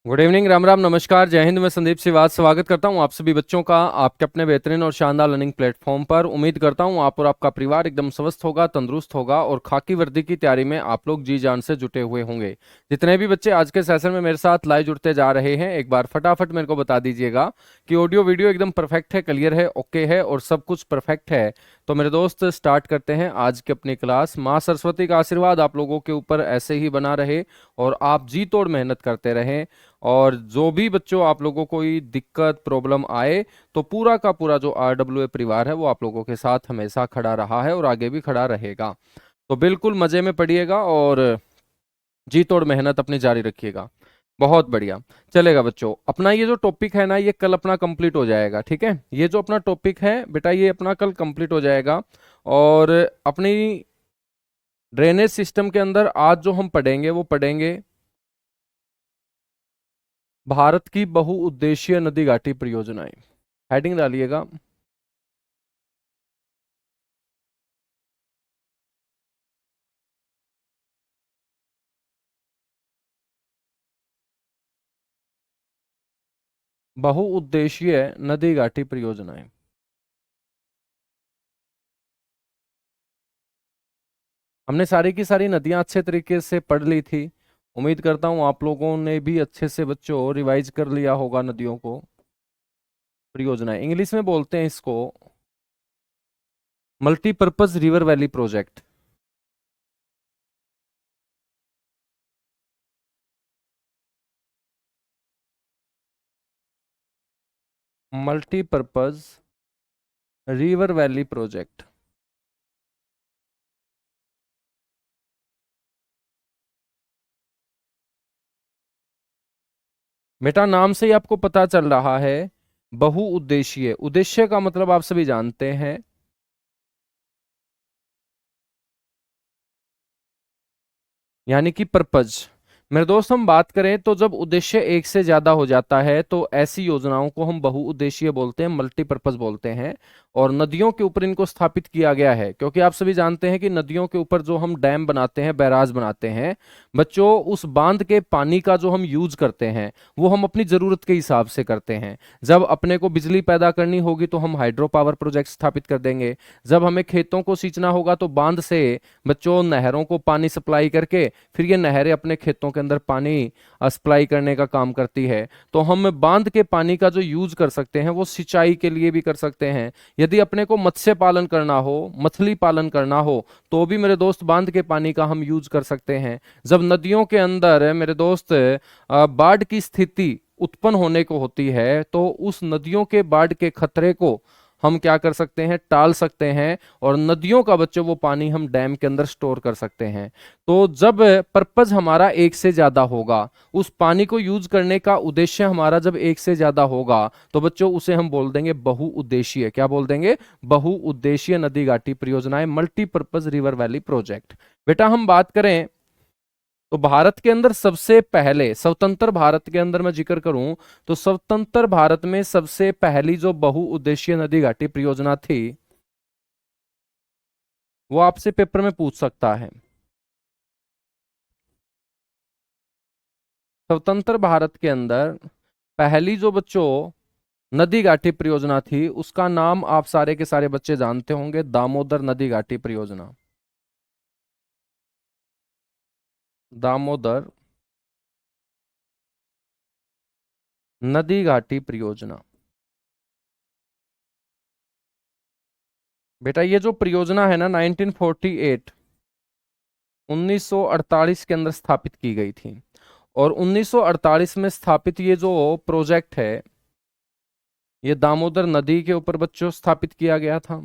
Good evening, Ram Ram, नमस्कार, जय हिंद। मैं संदीप सिवाज स्वागत करता हूं आप सभी बच्चों का आपके अपने बेहतरीन और शानदार लर्निंग प्लेटफॉर्म पर। उम्मीद करता हूं आप और आपका परिवार एकदम स्वस्थ होगा, तंदुरुस्त होगा और खाकी वर्दी की तैयारी में आप लोग जी जान से जुटे हुए होंगे। जितने भी बच्चे आज के सेशन में मेरे साथ लाइव जुड़ते जा रहे हैं, एक बार फटाफट मेरे को बता दीजिएगा कि ऑडियो वीडियो एकदम परफेक्ट है, क्लियर है, ओके है और सब कुछ परफेक्ट है। तो मेरे दोस्त स्टार्ट करते हैं आज की अपनी क्लास। माँ सरस्वती का आशीर्वाद आप लोगों के ऊपर ऐसे ही बना रहे और आप जी तोड़ मेहनत करते रहें। और जो भी बच्चों आप लोगों को कोई दिक्कत प्रॉब्लम आए तो पूरा का पूरा जो RWA परिवार है वो आप लोगों के साथ हमेशा खड़ा रहा है और आगे भी खड़ा रहेगा। तो बिल्कुल मजे में पढ़िएगा और जी तोड़ मेहनत अपनी जारी रखिएगा। बहुत बढ़िया, चलेगा बच्चों। अपना ये जो टॉपिक है ना, ये कल अपना कंप्लीट हो जाएगा, ठीक है। ये जो अपना टॉपिक है बेटा, ये अपना कल कंप्लीट हो जाएगा। और अपनी ड्रेनेज सिस्टम के अंदर आज जो हम पढ़ेंगे वो पढ़ेंगे भारत की बहुउद्देशीय नदी घाटी परियोजनाएं। हेडिंग डालिएगा, बहुउद्देशीय नदी घाटी परियोजनाएं। हमने सारी की सारी नदियां अच्छे तरीके से पढ़ ली थी। उम्मीद करता हूं आप लोगों ने भी अच्छे से बच्चों रिवाइज कर लिया होगा नदियों को। परियोजनाएं इंग्लिश में बोलते हैं इसको multipurpose river valley project. Multipurpose river valley project. बेटा नाम से ही आपको पता चल रहा है बहुउद्देशीय। उद्देश्य का मतलब आप सभी जानते हैं, यानी कि पर्पज। मेरे दोस्त हम बात करें तो जब उद्देश्य एक से ज्यादा हो जाता है तो ऐसी योजनाओं को हम बहुउद्देशीय बोलते हैं, मल्टीपर्पज बोलते हैं। और नदियों के ऊपर इनको स्थापित किया गया है क्योंकि आप सभी जानते हैं कि नदियों के ऊपर जो हम डैम बनाते हैं, बैराज बनाते हैं बच्चों, उस बांध के पानी का जो हम यूज करते हैं वो हम अपनी जरूरत के हिसाब से करते हैं। जब अपने को बिजली पैदा करनी होगी तो हम हाइड्रो पावर प्रोजेक्ट स्थापित कर देंगे। जब हमें खेतों को सींचना होगा तो बांध से बच्चों नहरों को पानी सप्लाई करके फिर ये नहरें अपने खेतों के अंदर पानी सप्लाई करने का काम करती है। तो हम बांध के पानी का जो यूज कर सकते हैं वो सिंचाई के लिए भी कर सकते हैं। यदि अपने को मत्स्य पालन करना हो, मछली पालन करना हो तो भी मेरे दोस्त बांध के पानी का हम यूज कर सकते हैं। जब नदियों के अंदर मेरे दोस्त बाढ़ की स्थिति उत्पन्न होने को होती है तो उस नदियों के बाढ़ के खतरे को हम क्या कर सकते हैं, टाल सकते हैं। और नदियों का बच्चों वो पानी हम डैम के अंदर स्टोर कर सकते हैं। तो जब पर्पज हमारा एक से ज्यादा होगा, उस पानी को यूज करने का उद्देश्य हमारा जब एक से ज्यादा होगा तो बच्चों उसे हम बोल देंगे बहुउद्देशीय। क्या बोल देंगे? बहुउद्देशीय नदी घाटी परियोजनाएं, मल्टीपर्पज रिवर वैली प्रोजेक्ट। बेटा हम बात करें तो भारत के अंदर सबसे पहले, स्वतंत्र भारत के अंदर मैं जिक्र करूं तो स्वतंत्र भारत में सबसे पहली जो बहुउद्देशीय नदी घाटी परियोजना थी वो आपसे पेपर में पूछ सकता है। स्वतंत्र भारत के अंदर पहली जो बच्चों नदी घाटी परियोजना थी उसका नाम आप सारे के सारे बच्चे जानते होंगे, दामोदर नदी घाटी परियोजना। दामोदर नदी घाटी परियोजना। बेटा ये जो परियोजना है ना 1948 1948 के अंदर स्थापित की गई थी। और 1948 में स्थापित ये जो प्रोजेक्ट है ये दामोदर नदी के ऊपर बच्चों स्थापित किया गया था।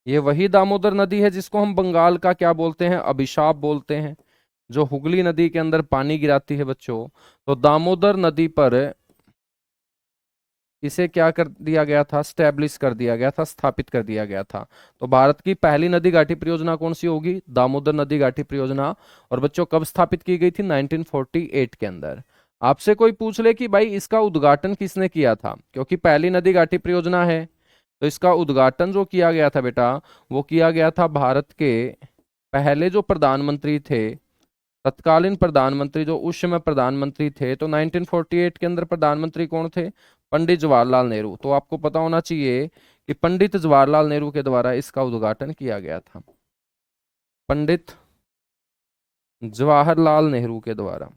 ये वही दामोदर नदी है जिसको हम बंगाल का क्या बोलते हैं, अभिशाप बोलते हैं, जो हुगली नदी के अंदर पानी गिराती है बच्चों। तो दामोदर नदी पर इसे क्या कर दिया गया था, स्टैब्लिश कर दिया गया था, स्थापित कर दिया गया था। तो भारत की पहली नदी घाटी परियोजना कौन सी होगी? दामोदर नदी घाटी परियोजना। और बच्चों कब स्थापित की गई थी? 1948 के अंदर। आपसे कोई पूछ ले कि भाई इसका उद्घाटन किसने किया था, क्योंकि पहली नदी घाटी परियोजना है तो इसका उद्घाटन जो किया गया था बेटा वो किया गया था भारत के पहले जो प्रधानमंत्री थे तत्कालीन प्रधानमंत्री जो उस समय प्रधानमंत्री थे, तो 1948 के अंदर प्रधानमंत्री कौन थे? पंडित जवाहरलाल नेहरू। तो आपको पता होना चाहिए कि पंडित जवाहरलाल नेहरू के द्वारा इसका उद्घाटन किया गया था, पंडित जवाहरलाल नेहरू के द्वारा।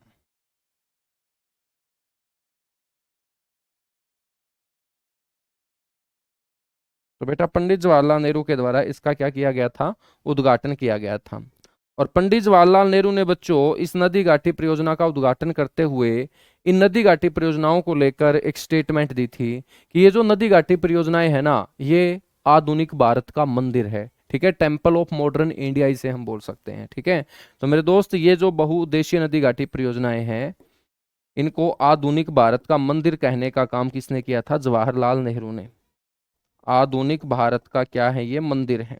तो बेटा पंडित जवाहरलाल नेहरू के द्वारा इसका क्या किया गया था? उद्घाटन किया गया था। और पंडित जवाहरलाल नेहरू ने बच्चों इस नदी घाटी परियोजना का उद्घाटन करते हुए इन नदी घाटी परियोजनाओं को लेकर एक स्टेटमेंट दी थी कि ये जो नदी घाटी परियोजनाएं है ना, ये आधुनिक भारत का मंदिर है। ठीक है, टेम्पल ऑफ मॉडर्न इंडिया इसे हम बोल सकते हैं। ठीक है, तो मेरे दोस्त ये जो बहुउद्देशीय नदी घाटी परियोजनाएं हैं, इनको आधुनिक भारत का मंदिर कहने का काम किसने किया था? जवाहरलाल नेहरू ने। आधुनिक भारत का क्या है? ये मंदिर है।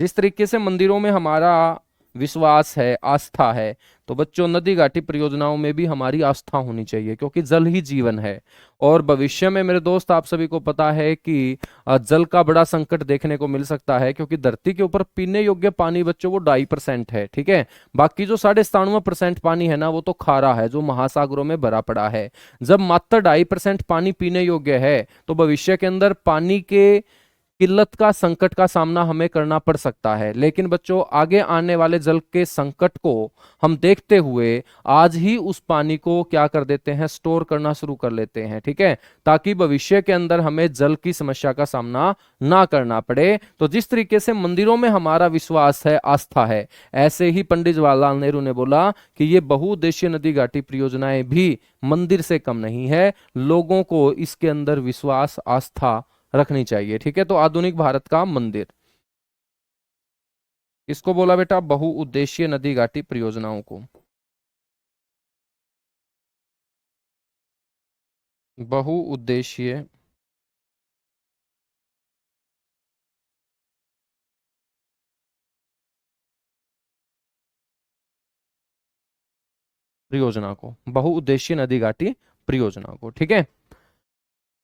जिस तरीके से मंदिरों में हमारा विश्वास है, आस्था है, तो बच्चों नदी घाटी परियोजनाओं में भी हमारी आस्था होनी चाहिए, क्योंकि जल ही जीवन है। और भविष्य में मेरे दोस्त आप सभी को पता है कि जल का बड़ा संकट देखने को मिल सकता है, क्योंकि धरती के ऊपर पीने योग्य पानी बच्चों वो 2.5% है। ठीक है, बाकी जो 97.5% पानी है ना, वो तो खारा है, जो महासागरों में भरा पड़ा है। जब मात्र 2.5% पानी पीने योग्य है, तो भविष्य के अंदर पानी के किल्लत का, संकट का सामना हमें करना पड़ सकता है। लेकिन बच्चों आगे आने वाले जल के संकट को हम देखते हुए आज ही उस पानी को क्या कर देते हैं? स्टोर करना शुरू कर लेते हैं। ठीक है, ताकि भविष्य के अंदर हमें जल की समस्या का सामना ना करना पड़े। तो जिस तरीके से मंदिरों में हमारा विश्वास है, आस्था है, ऐसे ही पंडित जवाहरलाल नेहरू ने बोला कि ये बहुउद्देशीय नदी घाटी परियोजनाएं भी मंदिर से कम नहीं है। लोगों को इसके अंदर विश्वास, आस्था रखनी चाहिए। ठीक है, तो आधुनिक भारत का मंदिर इसको बोला बेटा? बहुउद्देशीय नदी घाटी परियोजनाओं को। बहुउद्देशीय परियोजना को, बहुउद्देशीय नदी घाटी परियोजना को। ठीक है,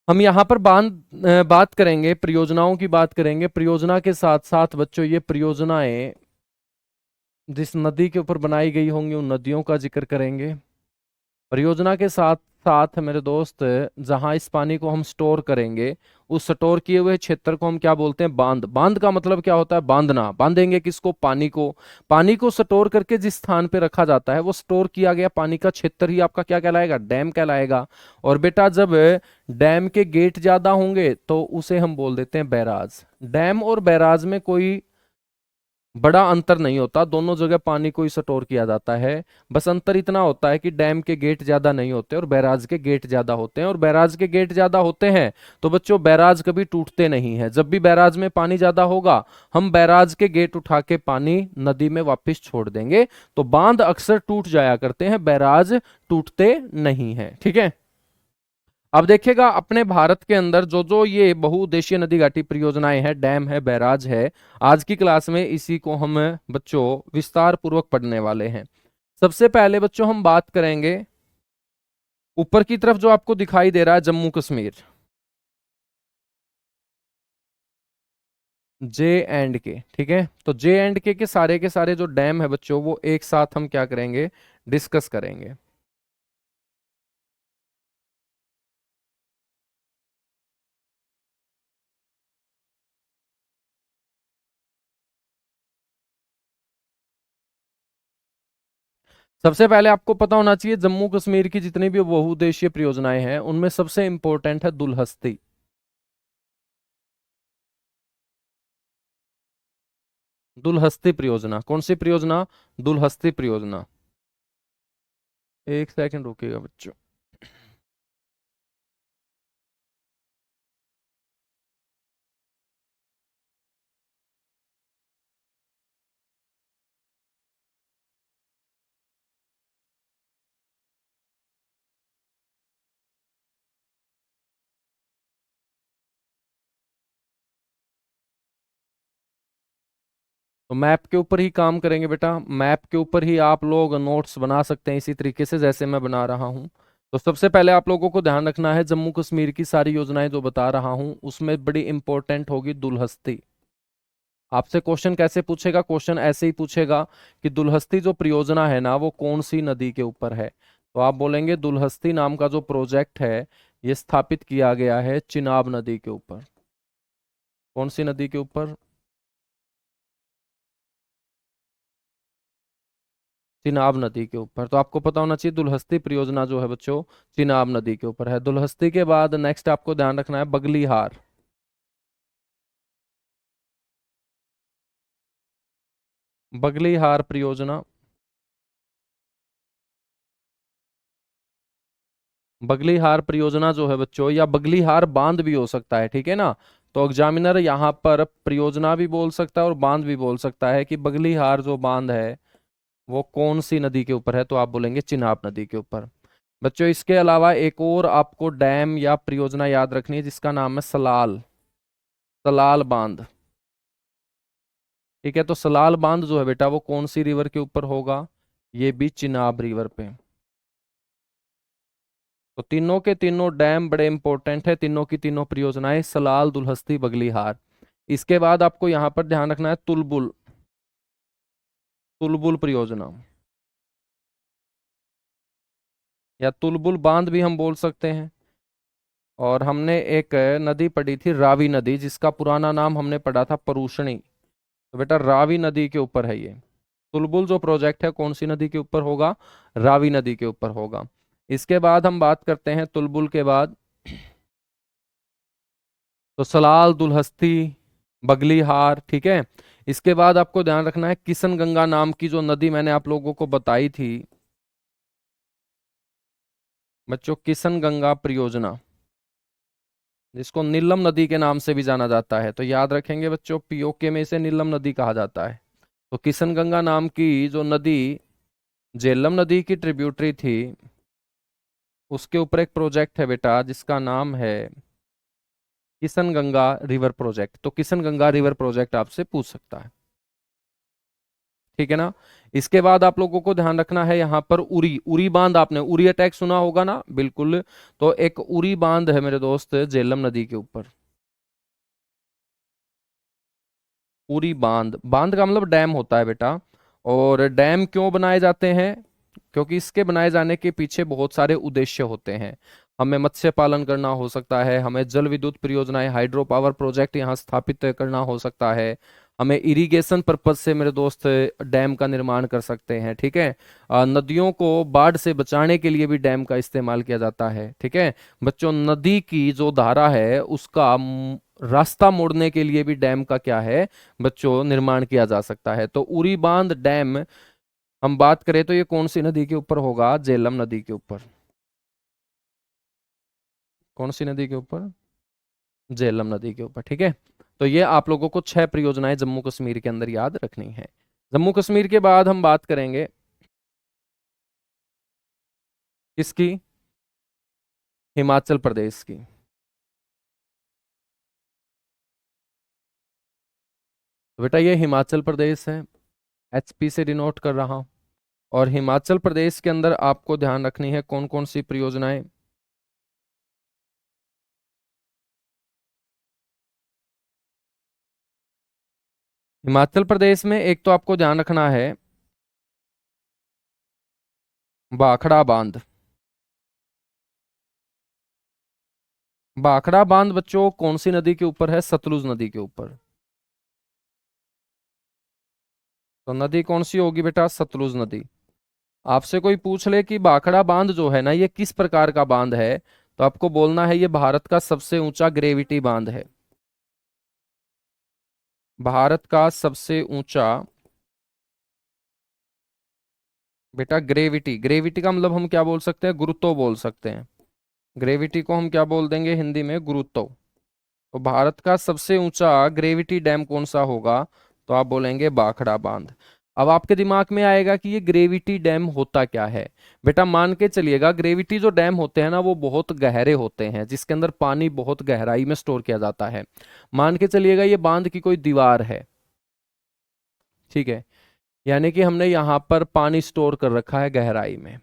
हम यहाँ पर बात करेंगे, परियोजनाओं की बात करेंगे। परियोजना के साथ साथ बच्चों ये परियोजनाएं जिस नदी के ऊपर बनाई गई होंगी उन नदियों का जिक्र करेंगे। परियोजना के साथ साथ मेरे दोस्त जहां इस पानी को हम स्टोर करेंगे, उस स्टोर किए हुए क्षेत्र को हम क्या बोलते हैं? बांध। बांध का मतलब क्या होता है? बांधना। बांधेंगे किसको? पानी को। पानी को स्टोर करके जिस स्थान पे रखा जाता है, वो स्टोर किया गया पानी का क्षेत्र ही आपका क्या कहलाएगा? डैम कहलाएगा। और बेटा जब डैम के गेट ज्यादा होंगे तो उसे हम बोल देते हैं बैराज। डैम और बैराज में कोई बड़ा अंतर नहीं होता, दोनों जगह पानी को ही स्टोर किया जाता है। बस अंतर इतना होता है कि डैम के गेट ज्यादा नहीं होते और बैराज के गेट ज्यादा होते हैं। और बैराज के गेट ज्यादा होते हैं तो बच्चों बैराज कभी टूटते नहीं है। जब भी बैराज में पानी ज्यादा होगा, हम बैराज के गेट उठा के पानी नदी में वापस छोड़ देंगे। तो बांध अक्सर टूट जाया करते हैं, बैराज टूटते नहीं है। ठीक है, अब देखिएगा अपने भारत के अंदर जो जो ये बहुउद्देशीय नदी घाटी परियोजनाएं हैं, डैम है, बैराज है, आज की क्लास में इसी को हम बच्चों विस्तार पूर्वक पढ़ने वाले हैं। सबसे पहले बच्चों हम बात करेंगे ऊपर की तरफ जो आपको दिखाई दे रहा है जम्मू कश्मीर, जे एंड के। ठीक है, तो जे एंड के सारे के सारे जो डैम है बच्चों, वो एक साथ हम क्या करेंगे? डिस्कस करेंगे। सबसे पहले आपको पता होना चाहिए जम्मू कश्मीर की जितनी भी बहुउद्देशीय परियोजनाएं हैं, उनमें सबसे इंपॉर्टेंट है दुलहस्ती। दुलहस्ती परियोजना। कौन सी परियोजना? दुलहस्ती परियोजना। एक सेकंड रुकिएगा बच्चों। तो मैप के ऊपर ही काम करेंगे बेटा। मैप के ऊपर ही आप लोग नोट्स बना सकते हैं इसी तरीके से जैसे मैं बना रहा हूं। तो सबसे पहले आप लोगों को ध्यान रखना है, जम्मू कश्मीर की सारी योजनाएं जो बता रहा हूं उसमें बड़ी इंपॉर्टेंट होगी दुलहस्ती। आपसे क्वेश्चन कैसे पूछेगा? क्वेश्चन ऐसे ही पूछेगा कि दुलहस्ती जो परियोजना है ना वो कौन सी नदी के ऊपर है। तो आप बोलेंगे दुलहस्ती नाम का जो प्रोजेक्ट है ये स्थापित किया गया है चिनाब नदी के ऊपर। कौन सी नदी के ऊपर? चिनाब नदी के ऊपर। तो आपको पता होना चाहिए दुलहस्ती परियोजना जो है बच्चों चिनाब नदी के ऊपर है। दुलहस्ती के बाद नेक्स्ट आपको ध्यान रखना है बगलीहार। बगलीहार परियोजना। बगलीहार परियोजना जो है बच्चों, या बगलीहार बांध भी हो सकता है, ठीक है ना। तो एग्जामिनर यहाँ पर परियोजना भी बोल सकता है और बांध भी बोल सकता है कि बगलीहार जो बांध है वो कौन सी नदी के ऊपर है। तो आप बोलेंगे चिनाब नदी के ऊपर। बच्चों इसके अलावा एक और आपको डैम या परियोजना याद रखनी है जिसका नाम है सलाल। सलाल बांध। ठीक है, तो सलाल बांध जो है बेटा वो कौन सी रिवर के ऊपर होगा? ये भी चिनाब रिवर पे। तो तीनों के तीनों डैम बड़े इंपॉर्टेंट है, तीनों की तीनों परियोजनाएं सलाल, दुलहस्ती, बगलीहार। इसके बाद आपको यहां पर ध्यान रखना है तुलबुल। तुलबुल परियोजना या तुलबुल बांध भी हम बोल सकते हैं। और हमने एक नदी पढ़ी थी रावी नदी, जिसका पुराना नाम हमने पढ़ा था परूषणी। तो बेटा रावी नदी के ऊपर है ये। तुलबुल जो प्रोजेक्ट है कौन सी नदी के ऊपर होगा? रावी नदी के ऊपर होगा। इसके बाद हम बात करते हैं तुलबुल के बाद, तो सलाल, दुलहस्ती, बगलीहार, ठीक है। इसके बाद आपको ध्यान रखना है किशन गंगा नाम की जो नदी मैंने आप लोगों को बताई थी बच्चों, किशन गंगा परियोजना, जिसको नीलम नदी के नाम से भी जाना जाता है। तो याद रखेंगे बच्चों पीओके में इसे नीलम नदी कहा जाता है। तो किशन गंगा नाम की जो नदी झेलम नदी की ट्रिब्यूटरी थी उसके ऊपर एक प्रोजेक्ट है बेटा जिसका नाम है किशन गंगा रिवर प्रोजेक्ट। तो किशन गंगा रिवर प्रोजेक्ट आपसे पूछ सकता है, ठीक है ना। इसके बाद आप लोगों को ध्यान रखना है यहाँ पर उरी। उरी बांध, आपने उरी अटैक सुना होगा ना, बिल्कुल। तो एक उरी बांध है मेरे दोस्त झेलम नदी के ऊपर। उरी बांध, बांध का मतलब डैम होता है बेटा। और डैम क्यों बनाए जाते हैं? क्योंकि इसके बनाए जाने के पीछे बहुत सारे उद्देश्य होते हैं। हमें मत्स्य पालन करना हो सकता है, हमें जल विद्युत परियोजनाएं, हाइड्रो पावर प्रोजेक्ट यहाँ स्थापित करना हो सकता है, हमें इरिगेशन पर्पज से मेरे दोस्त डैम का निर्माण कर सकते हैं, ठीक है। नदियों को बाढ़ से बचाने के लिए भी डैम का इस्तेमाल किया जाता है, ठीक है। बच्चों नदी की जो धारा है उसका रास्ता मोड़ने के लिए भी डैम का क्या है बच्चों, निर्माण किया जा सकता है। तो उरी बांध डैम हम बात करें तो ये कौन सी नदी के ऊपर होगा? झेलम नदी के ऊपर। कौन सी नदी के ऊपर? झेलम नदी के ऊपर, ठीक है। तो ये आप लोगों को 6 परियोजनाएं जम्मू कश्मीर के अंदर याद रखनी है। जम्मू कश्मीर के बाद हम बात करेंगे किसकी? हिमाचल प्रदेश की। तो बेटा ये हिमाचल प्रदेश है, एचपी से डिनोट कर रहा हूं। और हिमाचल प्रदेश के अंदर आपको ध्यान रखनी है कौन कौन सी परियोजनाएं। हिमाचल प्रदेश में एक तो आपको ध्यान रखना है भाखड़ा बांध। भाखड़ा बांध बच्चों कौन सी नदी के ऊपर है? सतलुज नदी के ऊपर। तो नदी कौन सी होगी बेटा? सतलुज नदी। आपसे कोई पूछ ले कि भाखड़ा बांध जो है ना ये किस प्रकार का बांध है, तो आपको बोलना है ये भारत का सबसे ऊंचा ग्रेविटी बांध है। भारत का सबसे ऊंचा बेटा ग्रेविटी, ग्रेविटी का मतलब हम क्या बोल सकते हैं? गुरुत्व बोल सकते हैं। ग्रेविटी को हम क्या बोल देंगे हिंदी में? गुरुत्व। तो भारत का सबसे ऊंचा ग्रेविटी डैम कौन सा होगा? तो आप बोलेंगे भाखड़ा बांध। अब आपके दिमाग में आएगा कि ये ग्रेविटी डैम होता क्या है। बेटा मान के चलिएगा ग्रेविटी जो डैम होते हैं ना वो बहुत गहरे होते हैं, जिसके अंदर पानी बहुत गहराई में स्टोर किया जाता है। मान के चलिएगा ये बांध की कोई दीवार है, ठीक है। यानी कि हमने यहाँ पर पानी स्टोर कर रखा है गहराई में,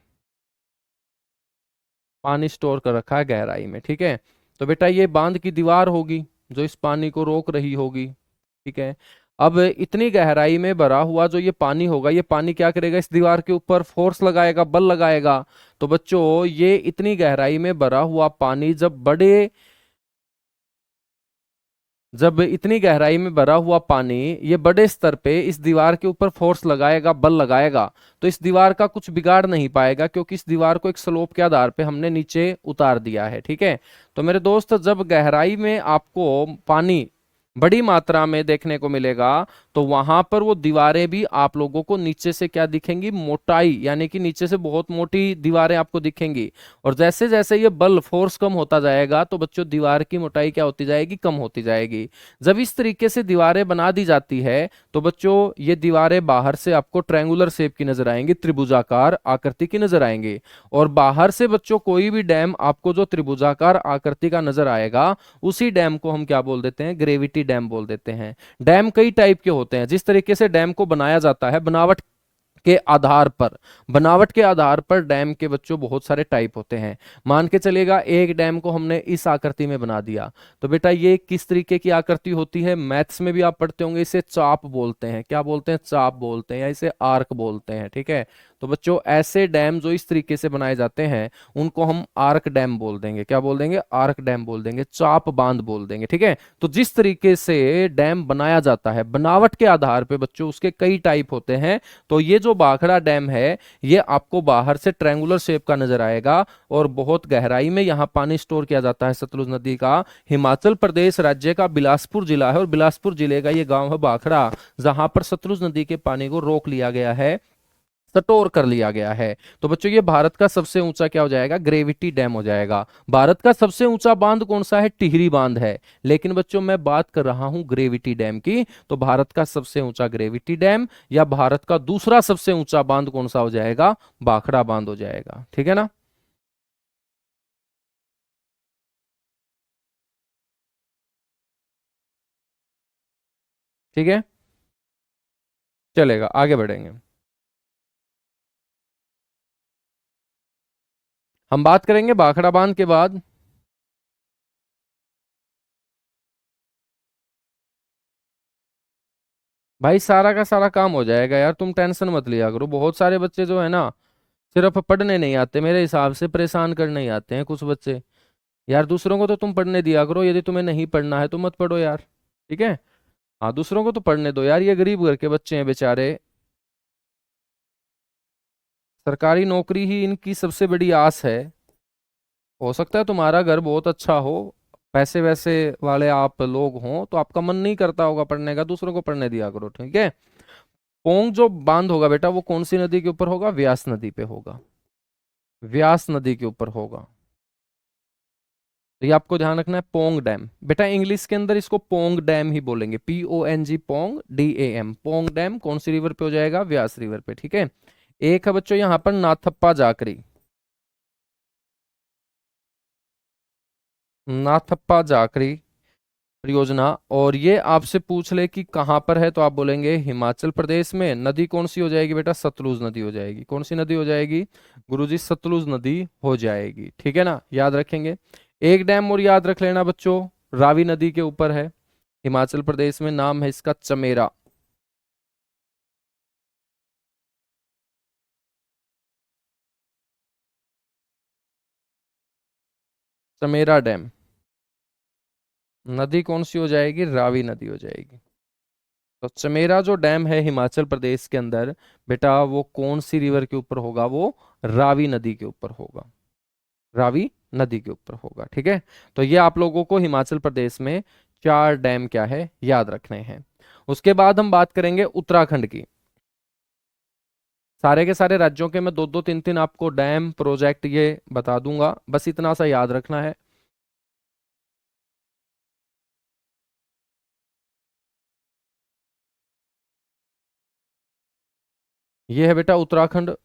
पानी स्टोर कर रखा है गहराई में, ठीक है। तो बेटा ये बांध की दीवार होगी जो इस पानी को रोक रही होगी, ठीक है। अब इतनी गहराई में भरा हुआ जो ये पानी होगा, ये पानी क्या करेगा, इस दीवार के ऊपर फोर्स लगाएगा, बल लगाएगा। तो बच्चों ये इतनी गहराई में भरा हुआ पानी जब इतनी गहराई में भरा हुआ पानी ये बड़े स्तर पे इस दीवार के ऊपर फोर्स लगाएगा, बल लगाएगा, तो इस दीवार का कुछ बिगाड़ नहीं पाएगा, क्योंकि इस दीवार को एक स्लोप के आधार पे हमने नीचे उतार दिया है। ठीक है। तो मेरे दोस्त, जब गहराई में आपको पानी बड़ी मात्रा में देखने को मिलेगा, तो वहां पर वो दीवारें भी आप लोगों को नीचे से क्या दिखेंगी, मोटाई, यानी कि नीचे से बहुत मोटी दीवारें आपको दिखेंगी। और जैसे जैसे ये बल फोर्स कम होता जाएगा, तो बच्चों दीवार की मोटाई क्या होती जाएगी, कम होती जाएगी। जब इस तरीके से दीवारें बना दी जाती है, तो बच्चों ये दीवारें बाहर से आपको ट्रायंगुलर शेप की नजर आएंगी, त्रिभुजाकार आकृति की नजर आएंगी। और बाहर से बच्चों कोई भी डैम आपको जो त्रिभुजाकार आकृति का नजर आएगा, उसी डैम को हम क्या बोल देते हैं, ग्रेविटी डैम बोल देते हैं। डैम कई टाइप के होते हैं। जिस तरीके से डैम को बनाया जाता है, बनावट के आधार पर डैम के बच्चों बहुत सारे टाइप होते हैं। मान के चलेगा एक डैम को हमने इस आकृति में बना दिया, तो बेटा ये किस तरीके की आकृति होती है, मैथ्स में भी आप पढ़ते होंगे, इसे चाप बोलते हैं। क्या बोलते हैं, चाप बोलते हैं, या इसे आर्क बोलते हैं। ठीक है। तो बच्चों ऐसे डैम जो इस तरीके से बनाए जाते हैं, उनको हम आर्क डैम बोल देंगे। क्या बोल देंगे, आर्क डैम बोल देंगे, चाप बांध बोल देंगे। ठीक है। तो जिस तरीके से डैम बनाया जाता है, बनावट के आधार पे बच्चों उसके कई टाइप होते हैं। तो ये जो भाखड़ा डैम है, ये आपको बाहर से ट्रायंगुलर शेप का नजर आएगा, और बहुत गहराई में यहाँ पानी स्टोर किया जाता है सतलुज नदी का। हिमाचल प्रदेश राज्य का बिलासपुर जिला है, और बिलासपुर जिले का ये गांव है भाखड़ा, जहां पर सतलुज नदी के पानी को रोक लिया गया है, स्टोर कर लिया गया है। तो बच्चों ये भारत का सबसे ऊंचा क्या हो जाएगा, ग्रेविटी डैम हो जाएगा। भारत का सबसे ऊंचा बांध कौन सा है, टिहरी बांध है। लेकिन बच्चों मैं बात कर रहा हूं ग्रेविटी डैम की, तो भारत का सबसे ऊंचा ग्रेविटी डैम, या भारत का दूसरा सबसे ऊंचा बांध कौन सा हो जाएगा, भाखड़ा बांध हो जाएगा। ठीक है ना। ठीक है, चलेगा, आगे बढ़ेंगे। हम बात करेंगे भाखड़ा बांध के बाद। भाई सारा का सारा काम हो जाएगा यार, तुम टेंशन मत लिया करो। बहुत सारे बच्चे जो है ना, सिर्फ पढ़ने नहीं आते, मेरे हिसाब से परेशान करने ही आते हैं कुछ बच्चे। यार दूसरों को तो तुम पढ़ने दिया करो, यदि तुम्हें नहीं पढ़ना है तो मत पढ़ो यार। ठीक है। हाँ, दूसरों को तो पढ़ने दो यार, ये गरीब घर के बच्चे हैं बेचारे। सरकारी नौकरी ही इनकी सबसे बड़ी आस है। हो सकता है तुम्हारा घर बहुत अच्छा हो, पैसे वैसे वाले आप लोग हों, तो आपका मन नहीं करता होगा पढ़ने का, दूसरों को पढ़ने दिया करो। ठीक है। पोंग जो बांध होगा बेटा, वो कौन सी नदी के ऊपर होगा, व्यास नदी पे होगा। व्यास नदी के ऊपर होगा। तो ये आपको ध्यान रखना है, पोंग डैम। बेटा इंग्लिश के अंदर इसको पोंग डैम ही बोलेंगे, PONG, Pong DAM। Pong dam कौन सी रिवर पे हो जाएगा, व्यास रिवर पे। ठीक है। एक है बच्चों यहाँ पर नाथप्पा जाकरी, नाथप्पा जाकरी परियोजना। और ये आपसे पूछ ले कि कहाँ पर है, तो आप बोलेंगे हिमाचल प्रदेश में। नदी कौन सी हो जाएगी बेटा, सतलुज नदी हो जाएगी। कौन सी नदी हो जाएगी गुरुजी, सतलुज नदी हो जाएगी। ठीक है ना, याद रखेंगे। एक डैम और याद रख लेना बच्चों, रावी नदी के ऊपर है, हिमाचल प्रदेश में, नाम है इसका चमेरा। चमेरा डैम। नदी कौन सी हो जाएगी, रावी नदी हो जाएगी। तो चमेरा जो डैम है हिमाचल प्रदेश के अंदर, बेटा वो कौन सी रिवर के ऊपर होगा, वो रावी नदी के ऊपर होगा, रावी नदी के ऊपर होगा। ठीक है। तो ये आप लोगों को हिमाचल प्रदेश में चार डैम क्या है, याद रखने हैं। उसके बाद हम बात करेंगे उत्तराखंड की। सारे के सारे राज्यों के मैं दो दो तीन तीन आपको डैम प्रोजेक्ट ये बता दूंगा, बस इतना सा याद रखना है। ये है बेटा उत्तराखंड,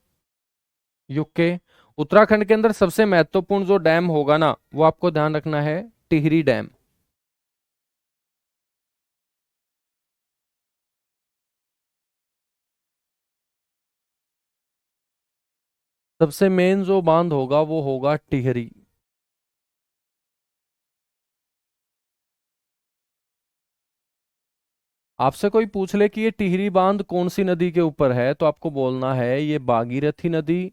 यूके। उत्तराखंड के अंदर सबसे महत्वपूर्ण जो डैम होगा ना, वो आपको ध्यान रखना है, टिहरी डैम। सबसे मेन जो बांध होगा वो होगा टिहरी। आपसे कोई पूछ ले कि ये टिहरी बांध कौन सी नदी के ऊपर है, तो आपको बोलना है ये भागीरथी नदी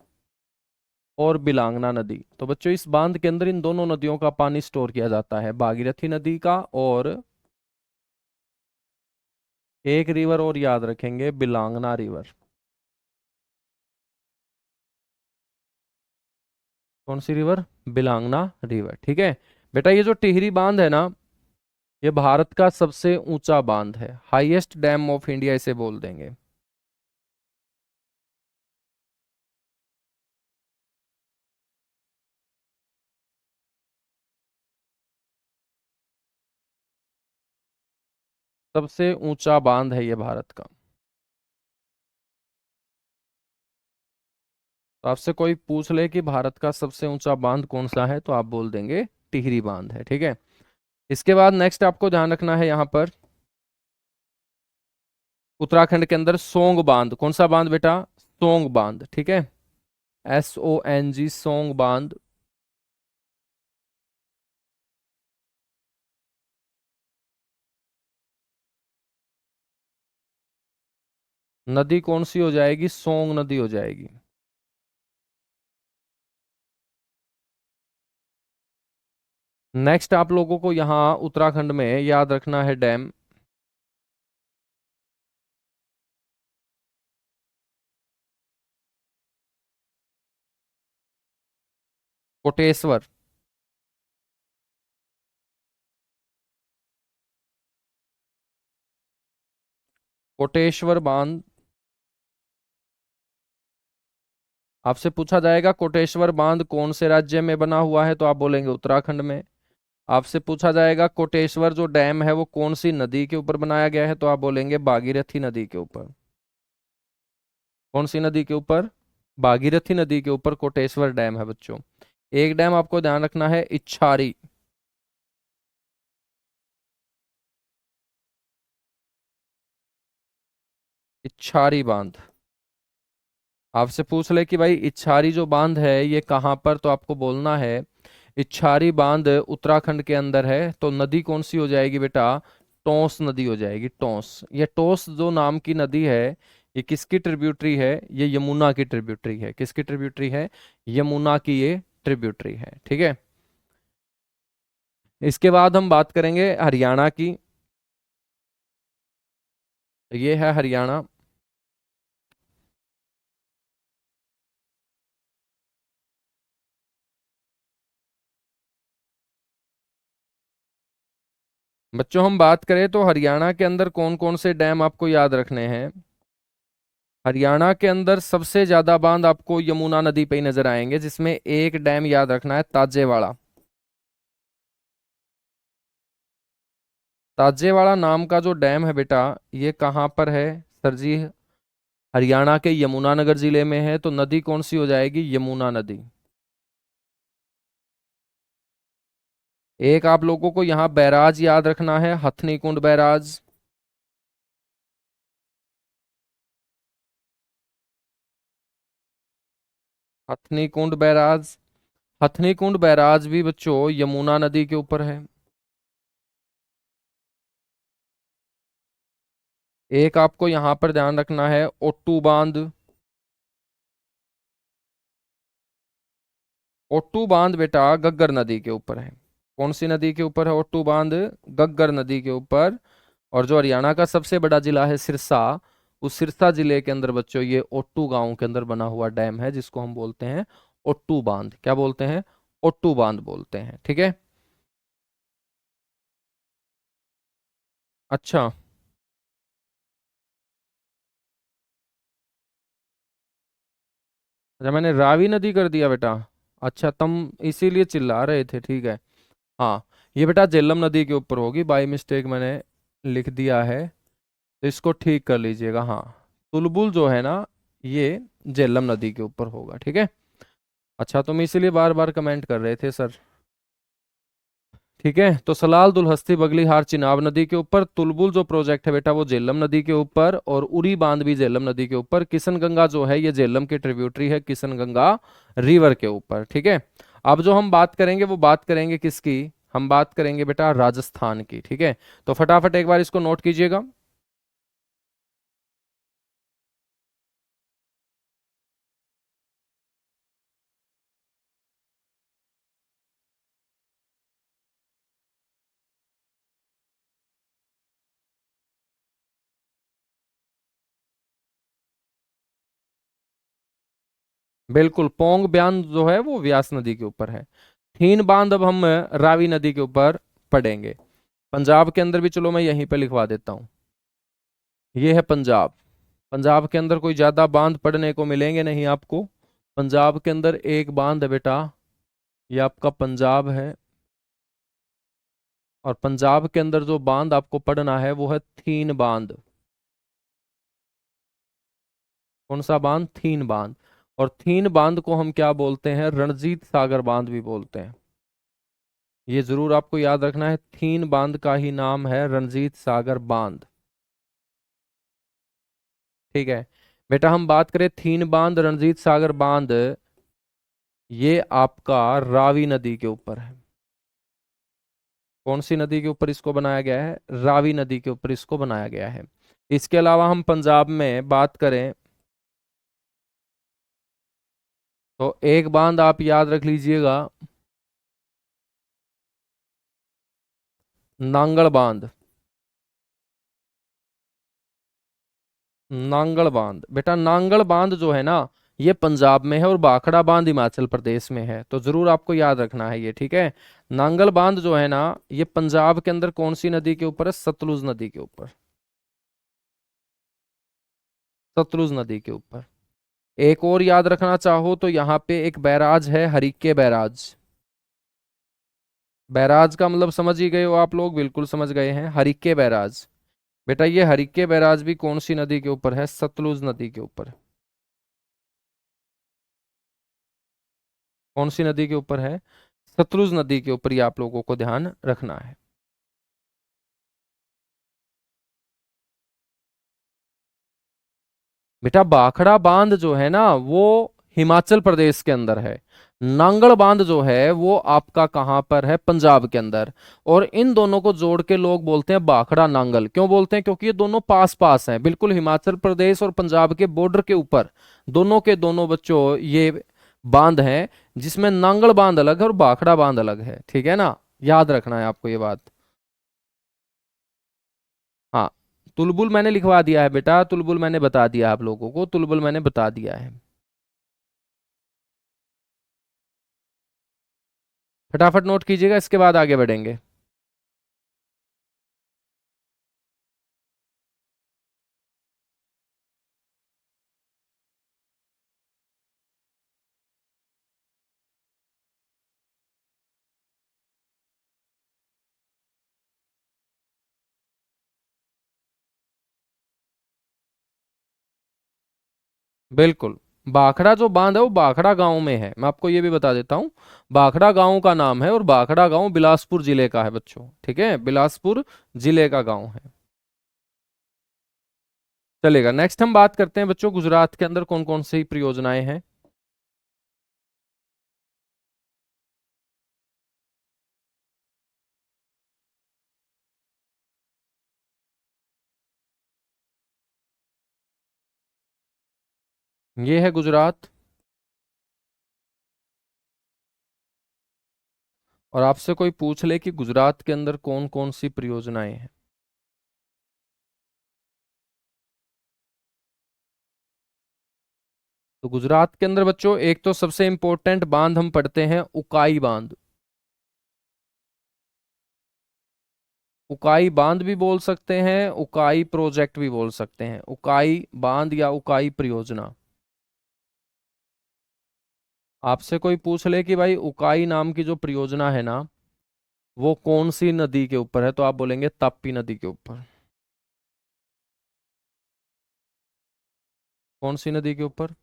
और बिलांगना नदी। तो बच्चों इस बांध के अंदर इन दोनों नदियों का पानी स्टोर किया जाता है, भागीरथी नदी का और एक रिवर और याद रखेंगे, बिलांगना रिवर। कौन सी रिवर? बिलांगना रिवर। ठीक है बेटा, ये जो टिहरी बांध है ना, ये भारत का सबसे ऊंचा बांध है, हाईएस्ट डैम ऑफ इंडिया इसे बोल देंगे। सबसे ऊंचा बांध है ये भारत का। तो आपसे कोई पूछ ले कि भारत का सबसे ऊंचा बांध कौन सा है, तो आप बोल देंगे टिहरी बांध है। ठीक है, इसके बाद नेक्स्ट आपको ध्यान रखना है यहां पर उत्तराखंड के अंदर सोंग बांध। कौन सा बांध बेटा? सोंग बांध। ठीक है, SONG, सोंग बांध। नदी कौन सी हो जाएगी? सोंग नदी हो जाएगी। नेक्स्ट आप लोगों को यहाँ उत्तराखंड में याद रखना है डैम कोटेश्वर। कोटेश्वर बांध। आपसे पूछा जाएगा कोटेश्वर बांध कौन से राज्य में बना हुआ है, तो आप बोलेंगे उत्तराखंड में। आपसे पूछा जाएगा कोटेश्वर जो डैम है वो कौन सी नदी के ऊपर बनाया गया है, तो आप बोलेंगे भागीरथी नदी के ऊपर। कौन सी नदी के ऊपर? भागीरथी नदी के ऊपर कोटेश्वर डैम है बच्चों। एक डैम आपको ध्यान रखना है, इच्छारी। इच्छारी बांध। आपसे पूछ ले कि भाई इच्छारी जो बांध है ये कहाँ पर, तो आपको बोलना है इच्छारी बांध उत्तराखंड के अंदर है। तो नदी कौन सी हो जाएगी बेटा? टोंस नदी हो जाएगी, टोंस। ये टोंस जो नाम की नदी है, ये किसकी ट्रिब्यूटरी है? ये यमुना की ट्रिब्यूटरी है। किसकी ट्रिब्यूटरी है? यमुना की ये ट्रिब्यूटरी है। ठीक है, इसके बाद हम बात करेंगे हरियाणा की। ये है हरियाणा। बच्चों हम बात करें तो हरियाणा के अंदर कौन कौन से डैम आपको याद रखने हैं। हरियाणा के अंदर सबसे ज्यादा बांध आपको यमुना नदी पे ही नजर आएंगे, जिसमें एक डैम याद रखना है, ताजेवाड़ा। ताजेवाड़ा नाम का जो डैम है बेटा, ये कहाँ पर है सर जी? हरियाणा के यमुनानगर जिले में है। तो नदी कौन सी हो जाएगी? यमुना नदी। एक आप लोगों को यहाँ बैराज याद रखना है, हथनी कुंड बैराज। हथनी कुंड बैराज। हथनी कुंड बैराज भी बच्चों यमुना नदी के ऊपर है। एक आपको यहां पर ध्यान रखना है, ओट्टू बांध। ओट्टू बांध बेटा गग्गर नदी के ऊपर है। कौन सी नदी के ऊपर है ओट्टू बांध? गग्गर नदी के ऊपर। और जो हरियाणा का सबसे बड़ा जिला है सिरसा, उस सिरसा जिले के अंदर बच्चों ये ओट्टू गांव के अंदर बना हुआ डैम है, जिसको हम बोलते हैं ओट्टू बांध। क्या बोलते हैं? ओट्टू बांध बोलते हैं। ठीक है, अच्छा। अच्छा मैंने रावी नदी कर दिया बेटा। अच्छा तुम इसीलिए चिल्ला रहे थे, ठीक है। हाँ, ये बेटा झेलम नदी के ऊपर होगी, बाई मिस्टेक मैंने लिख दिया है, तो इसको ठीक कर लीजिएगा। हाँ, तुलबुल जो है ना, ये झेलम नदी के ऊपर होगा। ठीक है, अच्छा तुम इसीलिए बार बार कमेंट कर रहे थे सर। ठीक है, तो सलाल दुलहस्ती बगलीहार चिनाब नदी के ऊपर, तुलबुल जो प्रोजेक्ट है बेटा वो झेलम नदी के ऊपर, और उरी बांध भी झेलम नदी के ऊपर। किशनगंगा जो है ये झेलम की ट्रिब्यूटरी है, किशनगंगा रिवर के ऊपर। ठीक है, अब जो हम बात करेंगे वो बात करेंगे किसकी? हम बात करेंगे बेटा राजस्थान की। ठीक है, तो फटाफट एक बार इसको नोट कीजिएगा। बिल्कुल, पोंग बांध जो है वो व्यास नदी के ऊपर है। थीन बांध अब हम रावी नदी के ऊपर पढ़ेंगे। पंजाब के अंदर भी, चलो मैं यहीं पे लिखवा देता हूँ। ये है पंजाब। पंजाब के अंदर कोई ज्यादा बांध पढ़ने को मिलेंगे नहीं आपको। पंजाब के अंदर एक बांध है बेटा, ये आपका पंजाब है। और पंजाब के अंदर जो बांध आपको पढ़ना है वो है थीन बांध। कौन सा बांध? थीन बांध। और थीन बांध को हम क्या बोलते हैं? रणजीत सागर बांध भी बोलते हैं। ये जरूर आपको याद रखना है, थीन बांध का ही नाम है रणजीत सागर बांध। ठीक है बेटा, हम बात करें थीन बांध, रणजीत सागर बांध, ये आपका रावी नदी के ऊपर है। कौन सी नदी के ऊपर इसको बनाया गया है? रावी नदी के ऊपर इसको बनाया गया है। इसके अलावा हम पंजाब में बात करें तो एक बांध आप याद रख लीजिएगा, नांगल बांध। नांगल बांध बेटा, नांगल बांध जो है ना, ये पंजाब में है और भाखड़ा बांध हिमाचल प्रदेश में है, तो जरूर आपको याद रखना है ये। ठीक है, नांगल बांध जो है ना, ये पंजाब के अंदर कौन सी नदी के ऊपर है? सतलुज नदी के ऊपर। सतलुज नदी के ऊपर। एक और याद रखना चाहो तो यहाँ पे एक बैराज है, हरिके बैराज। बैराज का मतलब समझ ही गए हो आप लोग, बिल्कुल समझ गए हैं, हरिके बैराज। बेटा ये हरिके बैराज भी कौन सी नदी के ऊपर है? सतलुज नदी के ऊपर। कौन सी नदी के ऊपर है? सतलुज नदी के ऊपर, ये आप लोगों को ध्यान रखना है। बेटा भाखड़ा बांध जो है ना, वो हिमाचल प्रदेश के अंदर है। नांगल बांध जो है वो आपका कहां पर है? पंजाब के अंदर। और इन दोनों को जोड़ के लोग बोलते हैं भाखड़ा नांगल। क्यों बोलते हैं? क्योंकि ये दोनों पास पास हैं, बिल्कुल हिमाचल प्रदेश और पंजाब के बॉर्डर के ऊपर दोनों के दोनों बच्चों ये बांध हैं, जिसमें नांगल बांध अलग है और भाखड़ा बांध अलग है। ठीक है ना, याद रखना है आपको ये बात। हाँ, तुलबुल मैंने लिखवा दिया है बेटा, तुलबुल मैंने बता दिया आप लोगों को, तुलबुल मैंने बता दिया है। फटाफट नोट कीजिएगा, इसके बाद आगे बढ़ेंगे। बिल्कुल, भाखड़ा जो बांध है वो भाखड़ा गांव में है, मैं आपको ये भी बता देता हूँ। भाखड़ा गांव का नाम है और भाखड़ा गांव बिलासपुर जिले का है बच्चों। ठीक है, बिलासपुर जिले का गांव है। चलेगा, नेक्स्ट हम बात करते हैं बच्चों, गुजरात के अंदर कौन कौन सी परियोजनाएं हैं। ये है गुजरात। और आपसे कोई पूछ ले कि गुजरात के अंदर कौन कौन सी परियोजनाएं हैं, तो गुजरात के अंदर बच्चों एक तो सबसे इंपॉर्टेंट बांध हम पढ़ते हैं उकाई बांध। उकाई बांध भी बोल सकते हैं, उकाई प्रोजेक्ट भी बोल सकते हैं, उकाई बांध या उकाई परियोजना। आपसे कोई पूछ ले कि भाई उकाई नाम की जो परियोजना है ना, वो कौन सी नदी के ऊपर है, तो आप बोलेंगे ताप्ती नदी के ऊपर। कौन सी नदी के ऊपर?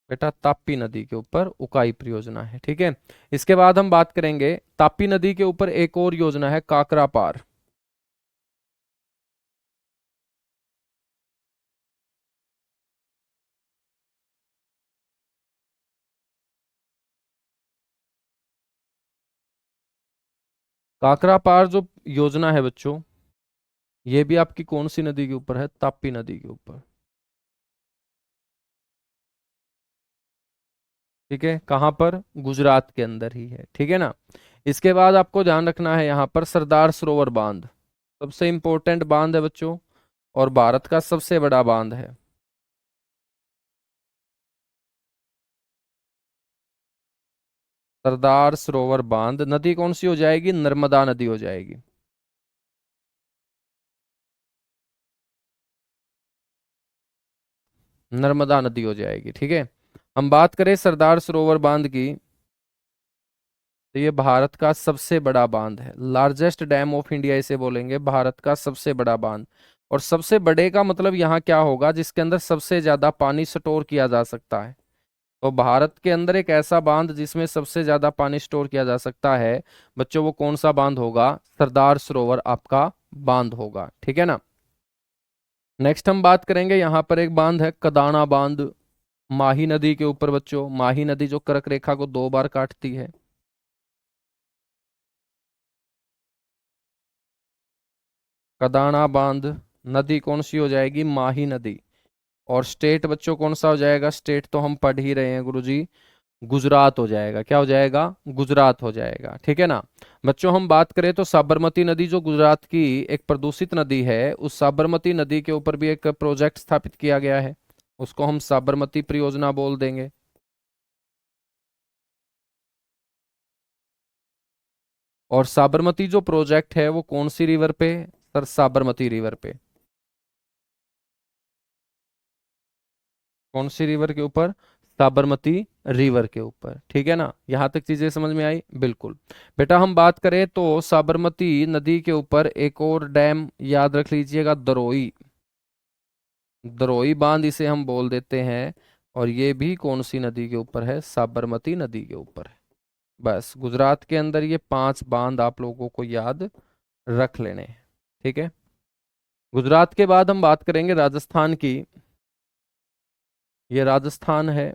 बेटा ताप्ती नदी के ऊपर उकाई परियोजना है। ठीक है, इसके बाद हम बात करेंगे ताप्ती नदी के ऊपर एक और योजना है, काकरा पार। काकरा पार जो योजना है बच्चों, ये भी आपकी कौन सी नदी के ऊपर है? ताप्ती नदी के ऊपर। ठीक है, कहां पर? गुजरात के अंदर ही है। ठीक है ना, इसके बाद आपको ध्यान रखना है यहां पर सरदार सरोवर बांध। सबसे इंपॉर्टेंट बांध है बच्चों, और भारत का सबसे बड़ा बांध है। सरदार सरोवर बांध, नदी कौन सी हो जाएगी? नर्मदा नदी हो जाएगी। नर्मदा नदी हो जाएगी, ठीक है। हम बात करें सरदार सरोवर बांध की, तो ये भारत का सबसे बड़ा बांध है। लार्जेस्ट डैम ऑफ इंडिया इसे बोलेंगे, भारत का सबसे बड़ा बांध। और सबसे बड़े का मतलब यहाँ क्या होगा? जिसके अंदर सबसे ज्यादा पानी स्टोर किया जा सकता है। तो भारत के अंदर एक ऐसा बांध जिसमें सबसे ज्यादा पानी स्टोर किया जा सकता है बच्चों, वो कौन सा बांध होगा? सरदार सरोवर आपका बांध होगा, ठीक है ना। नेक्स्ट हम बात करेंगे, यहाँ पर एक बांध है कदाना बांध, माही नदी के ऊपर बच्चों। माही नदी जो कर्क रेखा को 2 बार काटती है। कदाना बांध, नदी कौन सी हो जाएगी? माही नदी। और स्टेट बच्चों कौन सा हो जाएगा? स्टेट तो हम पढ़ ही रहे हैं गुरुजी, गुजरात हो जाएगा। क्या हो जाएगा? गुजरात हो जाएगा, ठीक है ना। बच्चों हम बात करें तो साबरमती नदी जो गुजरात की एक प्रदूषित नदी है, उस साबरमती नदी के ऊपर भी एक प्रोजेक्ट स्थापित किया गया है, उसको हम साबरमती परियोजना बोल देंगे। और साबरमती जो प्रोजेक्ट है वो कौन सी रिवर पे? सर साबरमती रिवर पे। कौन सी रिवर के ऊपर? साबरमती रिवर के ऊपर, ठीक है ना। यहां तक चीजें समझ में आई? बिल्कुल। बेटा हम बात करें तो साबरमती नदी के ऊपर एक और डैम याद रख लीजिएगा, दरोई। दरोई बांध इसे हम बोल देते हैं। और ये भी कौन सी नदी के ऊपर है? साबरमती नदी के ऊपर है। बस गुजरात के अंदर ये 5 बांध आप लोगों को याद रख लेने हैं, ठीक है। गुजरात के बाद हम बात करेंगे राजस्थान की। ये राजस्थान है।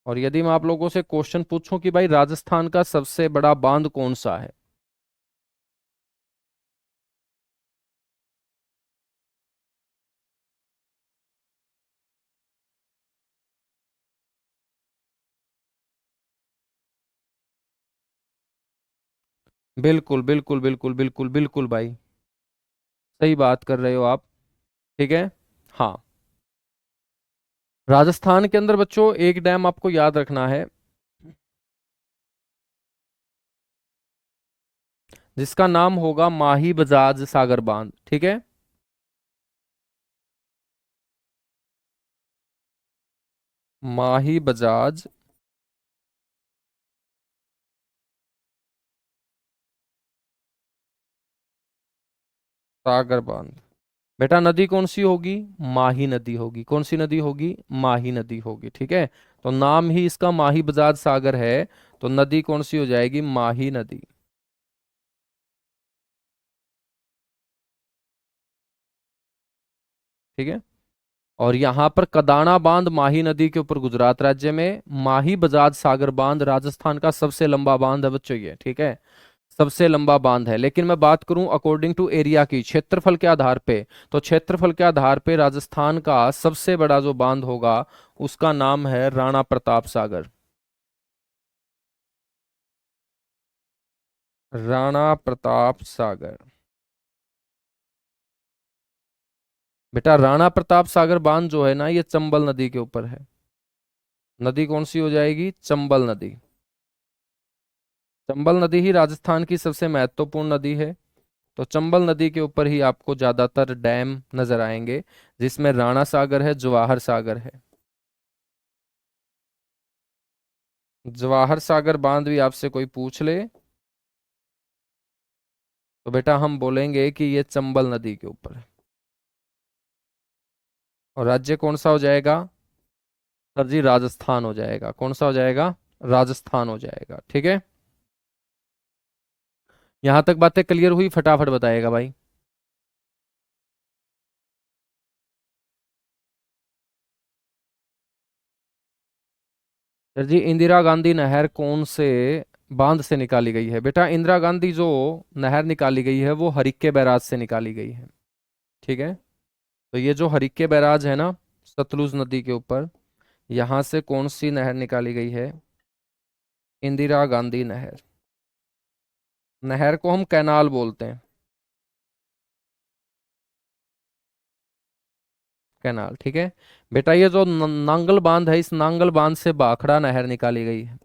और यदि मैं आप लोगों से क्वेश्चन पूछूं कि भाई राजस्थान का सबसे बड़ा बांध कौन सा है? बिल्कुल बिल्कुल बिल्कुल बिल्कुल बिल्कुल भाई, सही बात कर रहे हो आप, ठीक है। हाँ, राजस्थान के अंदर बच्चों एक डैम आपको याद रखना है, जिसका नाम होगा माही बजाज सागर बांध, ठीक है। माही बजाज सागर बांध। बेटा नदी कौन सी होगी? माही नदी होगी। कौन सी नदी होगी? माही नदी होगी, ठीक है। तो नाम ही इसका माही बजाज सागर है, तो नदी कौन सी हो जाएगी? माही नदी, ठीक है। और यहाँ पर कदाना बांध माही नदी के ऊपर गुजरात राज्य में, माही बजाज सागर बांध राजस्थान का सबसे लंबा बांध है बच्चों ये, ठीक है। सबसे लंबा बांध है। लेकिन मैं बात करूं अकॉर्डिंग टू एरिया की, क्षेत्रफल के आधार पे, तो क्षेत्रफल के आधार पे राजस्थान का सबसे बड़ा जो बांध होगा उसका नाम है राणा प्रताप सागर। राणा प्रताप सागर। बेटा राणा प्रताप सागर बांध जो है ना, ये चंबल नदी के ऊपर है। नदी कौन सी हो जाएगी? चंबल नदी। चंबल नदी ही राजस्थान की सबसे महत्वपूर्ण नदी है। तो चंबल नदी के ऊपर ही आपको ज्यादातर डैम नजर आएंगे, जिसमें राणा सागर है, जवाहर सागर है। जवाहर सागर बांध भी आपसे कोई पूछ ले तो बेटा हम बोलेंगे कि ये चंबल नदी के ऊपर है। और राज्य कौन सा हो जाएगा? सर जी राजस्थान हो जाएगा। कौन सा हो जाएगा? राजस्थान हो जाएगा, ठीक है। यहां तक बातें क्लियर हुई? फटाफट बताएगा भाई। सर जी इंदिरा गांधी नहर कौन से बांध से निकाली गई है? बेटा इंदिरा गांधी जो नहर निकाली गई है वो हरिक्के बैराज से निकाली गई है, ठीक है। तो ये जो हरिक्के बैराज है ना, सतलुज नदी के ऊपर, यहां से कौन सी नहर निकाली गई है? इंदिरा गांधी नहर। नहर को हम कैनाल बोलते हैं। कैनाल, ठीक है बेटा। ये जो नांगल बांध है, इस नांगल बांध से भाखड़ा नहर निकाली गई है।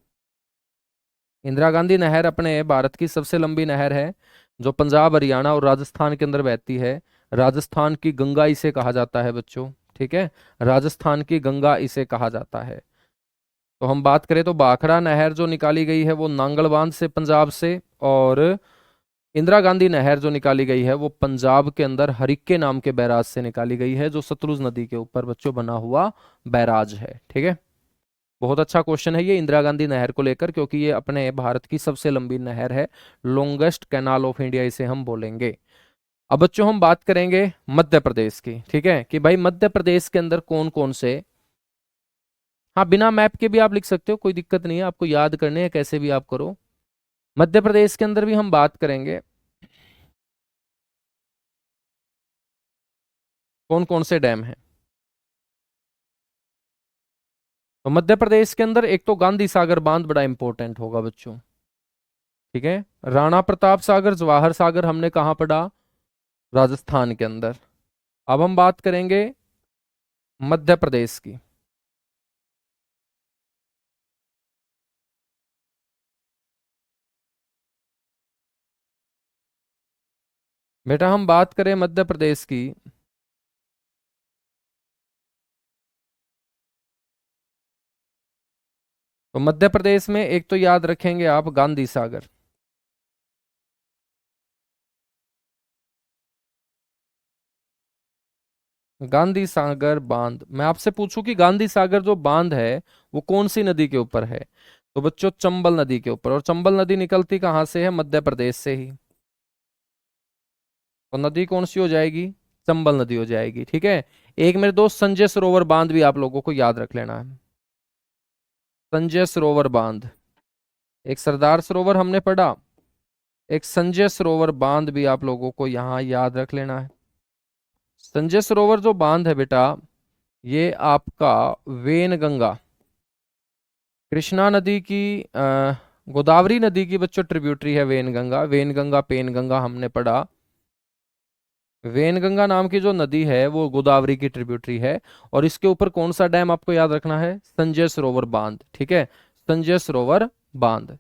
इंदिरा गांधी नहर अपने भारत की सबसे लंबी नहर है, जो पंजाब, हरियाणा और राजस्थान के अंदर बहती है। राजस्थान की गंगा इसे कहा जाता है बच्चों, ठीक है, राजस्थान की गंगा इसे कहा जाता है। तो हम बात करें तो भाखड़ा नहर जो निकाली गई है वो नांगल बांध से, पंजाब से, और इंदिरा गांधी नहर जो निकाली गई है वो पंजाब के अंदर हरिक्के नाम के बैराज से निकाली गई है, जो सतलुज नदी के ऊपर बच्चों बना हुआ बैराज है, ठीक है। बहुत अच्छा क्वेश्चन है ये इंदिरा गांधी नहर को लेकर, क्योंकि ये अपने भारत की सबसे लंबी नहर है, लॉन्गेस्ट कैनाल ऑफ इंडिया इसे हम बोलेंगे। अब बच्चों हम बात करेंगे मध्य प्रदेश की, ठीक है, कि भाई मध्य प्रदेश के अंदर कौन कौन से, हाँ बिना मैप के भी आप लिख सकते हो, कोई दिक्कत नहीं है, आपको याद करने हैं कैसे भी आप करो। मध्य प्रदेश के अंदर भी हम बात करेंगे कौन कौन से डैम हैं। तो मध्य प्रदेश के अंदर एक तो गांधी सागर बांध बड़ा इंपॉर्टेंट होगा बच्चों, ठीक है। राणा प्रताप सागर, जवाहर सागर हमने कहाँ पढ़ा, राजस्थान के अंदर। अब हम बात करेंगे मध्य प्रदेश की। बेटा हम बात करें मध्य प्रदेश की, तो मध्य प्रदेश में एक तो याद रखेंगे आप गांधी सागर। गांधी सागर बांध, मैं आपसे पूछूं कि गांधी सागर जो बांध है वो कौन सी नदी के ऊपर है, तो बच्चों चंबल नदी के ऊपर। और चंबल नदी निकलती कहाँ से है, मध्य प्रदेश से ही। तो नदी कौन सी हो जाएगी, चंबल नदी हो जाएगी, ठीक है। एक मेरे दोस्त संजय सरोवर बांध भी आप लोगों को याद रख लेना है, संजय सरोवर बांध। एक सरदार सरोवर हमने पढ़ा, एक संजय सरोवर बांध भी आप लोगों को यहाँ याद रख लेना है। संजय सरोवर जो बांध है बेटा, ये आपका वेन गंगा, कृष्णा नदी की, गोदावरी नदी की बच्चों ट्रिब्यूटरी है Wainganga. Wainganga, Penganga हमने पढ़ा। वेन गंगा नाम की जो नदी है वो गोदावरी की ट्रिब्यूटरी है। और इसके ऊपर कौन सा डैम आपको याद रखना है, संजय सरोवर बांध, ठीक है, संजय सरोवर बांध।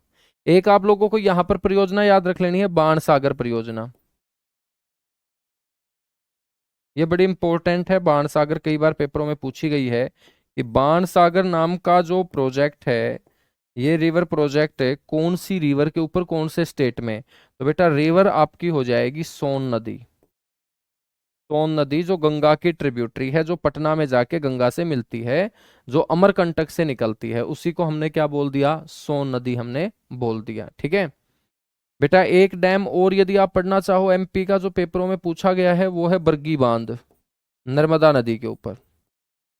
एक आप लोगों को यहां पर परियोजना याद रख लेनी है, बाण सागर परियोजना। ये बड़ी इंपॉर्टेंट है, बाण सागर कई बार पेपरों में पूछी गई है कि बाण सागर नाम का जो प्रोजेक्ट है, ये रिवर प्रोजेक्ट है कौन सी रिवर के ऊपर, कौन से स्टेट में। तो बेटा रिवर आपकी हो जाएगी सोन नदी। सोन नदी जो गंगा की ट्रिब्यूटरी है, जो पटना में जाके गंगा से मिलती है, जो अमरकंटक से निकलती है, उसी को हमने क्या बोल दिया, सोन नदी हमने बोल दिया, ठीक है। बेटा एक डैम और यदि आप पढ़ना चाहो एमपी का, जो पेपरों में पूछा गया है, वो है बरगी बांध, नर्मदा नदी के ऊपर।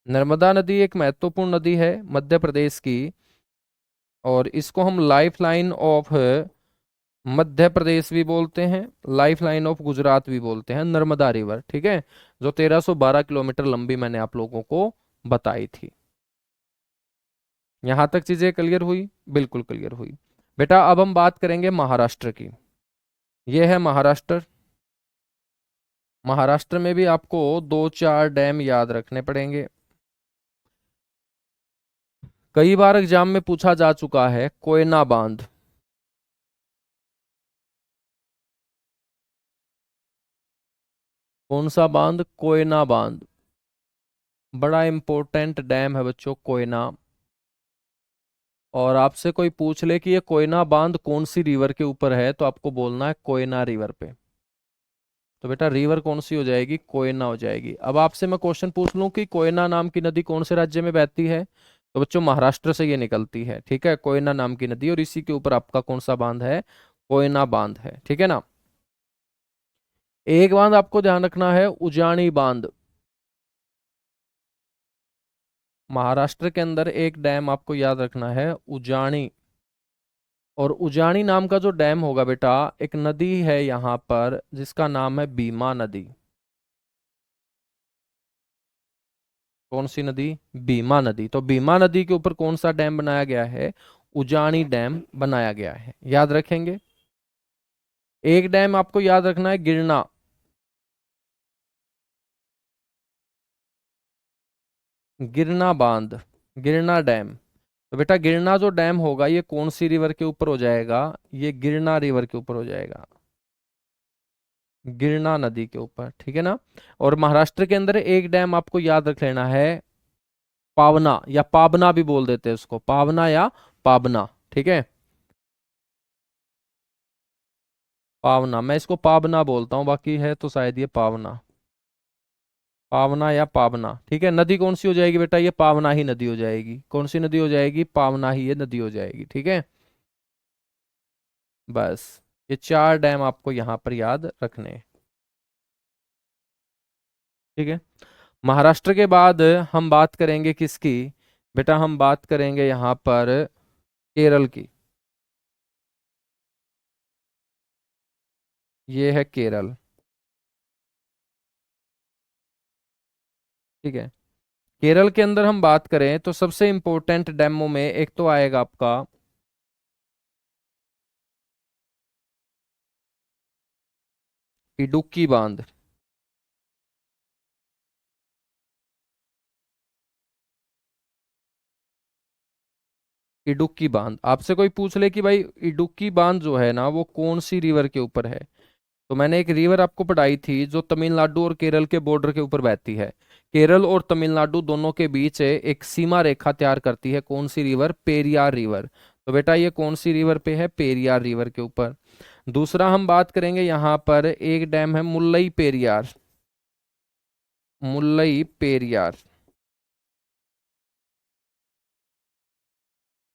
नर्मदा नदी एक महत्वपूर्ण नदी है मध्य प्रदेश की, और इसको हम life line of Madhya Pradesh भी बोलते हैं, लाइफ लाइन ऑफ गुजरात भी बोलते हैं, नर्मदा रिवर, ठीक है, जो 1312 किलोमीटर लंबी मैंने आप लोगों को बताई थी। यहां तक चीजें क्लियर हुई, बिल्कुल क्लियर हुई। बेटा अब हम बात करेंगे महाराष्ट्र की। यह है महाराष्ट्र। महाराष्ट्र में भी आपको दो चार डैम याद रखने पड़ेंगे। कई बार एग्जाम में पूछा जा चुका है कोयना बांध। कौन सा बांध, कोयना बांध, बड़ा इंपॉर्टेंट डैम है बच्चों कोयना। और आपसे कोई पूछ ले कि ये कोयना बांध कौन सी रिवर के ऊपर है, तो आपको बोलना है कोयना रिवर पे। तो बेटा रिवर कौन सी हो जाएगी, कोयना हो जाएगी। अब आपसे मैं क्वेश्चन पूछ लूं कि कोयना नाम की नदी कौन से राज्य में बहती है, तो बच्चों महाराष्ट्र से ये निकलती है, ठीक है, कोयना नाम की नदी। और इसी के ऊपर आपका कौन सा बांध है, कोयना बांध है, ठीक है ना। एक बांध आपको ध्यान रखना है, उजानी बांध। महाराष्ट्र के अंदर एक डैम आपको याद रखना है, उजानी। और उजानी नाम का जो डैम होगा बेटा, एक नदी है यहाँ पर जिसका नाम है भीमा नदी। कौन सी नदी, भीमा नदी। तो भीमा नदी के ऊपर कौन सा डैम बनाया गया है, उजानी डैम बनाया गया है, याद रखेंगे। एक डैम आपको याद रखना है गिरना। गिरना बांध, गिरना डैम। तो बेटा गिरना जो डैम होगा ये कौन सी रिवर के ऊपर हो जाएगा? ये गिरना रिवर के ऊपर हो जाएगा, गिरना नदी के ऊपर, ठीक है ना। और महाराष्ट्र के अंदर एक डैम आपको याद रख लेना है, पावना, या पाबना भी बोल देते हैं उसको, पावना या पाबना, ठीक है। पावना, मैं इसको पाबना बोलता हूँ, बाकी है तो शायद ये पावना, पावना या पावना, ठीक है। नदी कौन सी हो जाएगी बेटा? ये पावना ही नदी हो जाएगी। कौन सी नदी हो जाएगी? पावना ही ये नदी हो जाएगी, ठीक है। बस, ये चार डैम आपको यहां पर याद रखने हैं, ठीक है। महाराष्ट्र के बाद हम बात करेंगे किसकी? बेटा हम बात करेंगे यहां पर केरल की। ये है केरल, ठीक है। केरल के अंदर हम बात करें तो सबसे इंपॉर्टेंट डैमों में एक तो आएगा आपका इडुक्की बांध। इडुक्की बांध, आपसे कोई पूछ ले कि भाई इडुक्की बांध जो है ना वो कौन सी रिवर के ऊपर है, तो मैंने एक रिवर आपको पढ़ाई थी जो तमिलनाडु और केरल के बॉर्डर के ऊपर बहती है। केरल और तमिलनाडु दोनों के बीच एक सीमा रेखा तैयार करती है, कौन सी रिवर? पेरियार रिवर। तो बेटा ये कौन सी रिवर पे है? पेरियार रिवर के ऊपर। दूसरा हम बात करेंगे यहाँ पर एक डैम है मुल्लई पेरियार, मुल्लई पेरियार।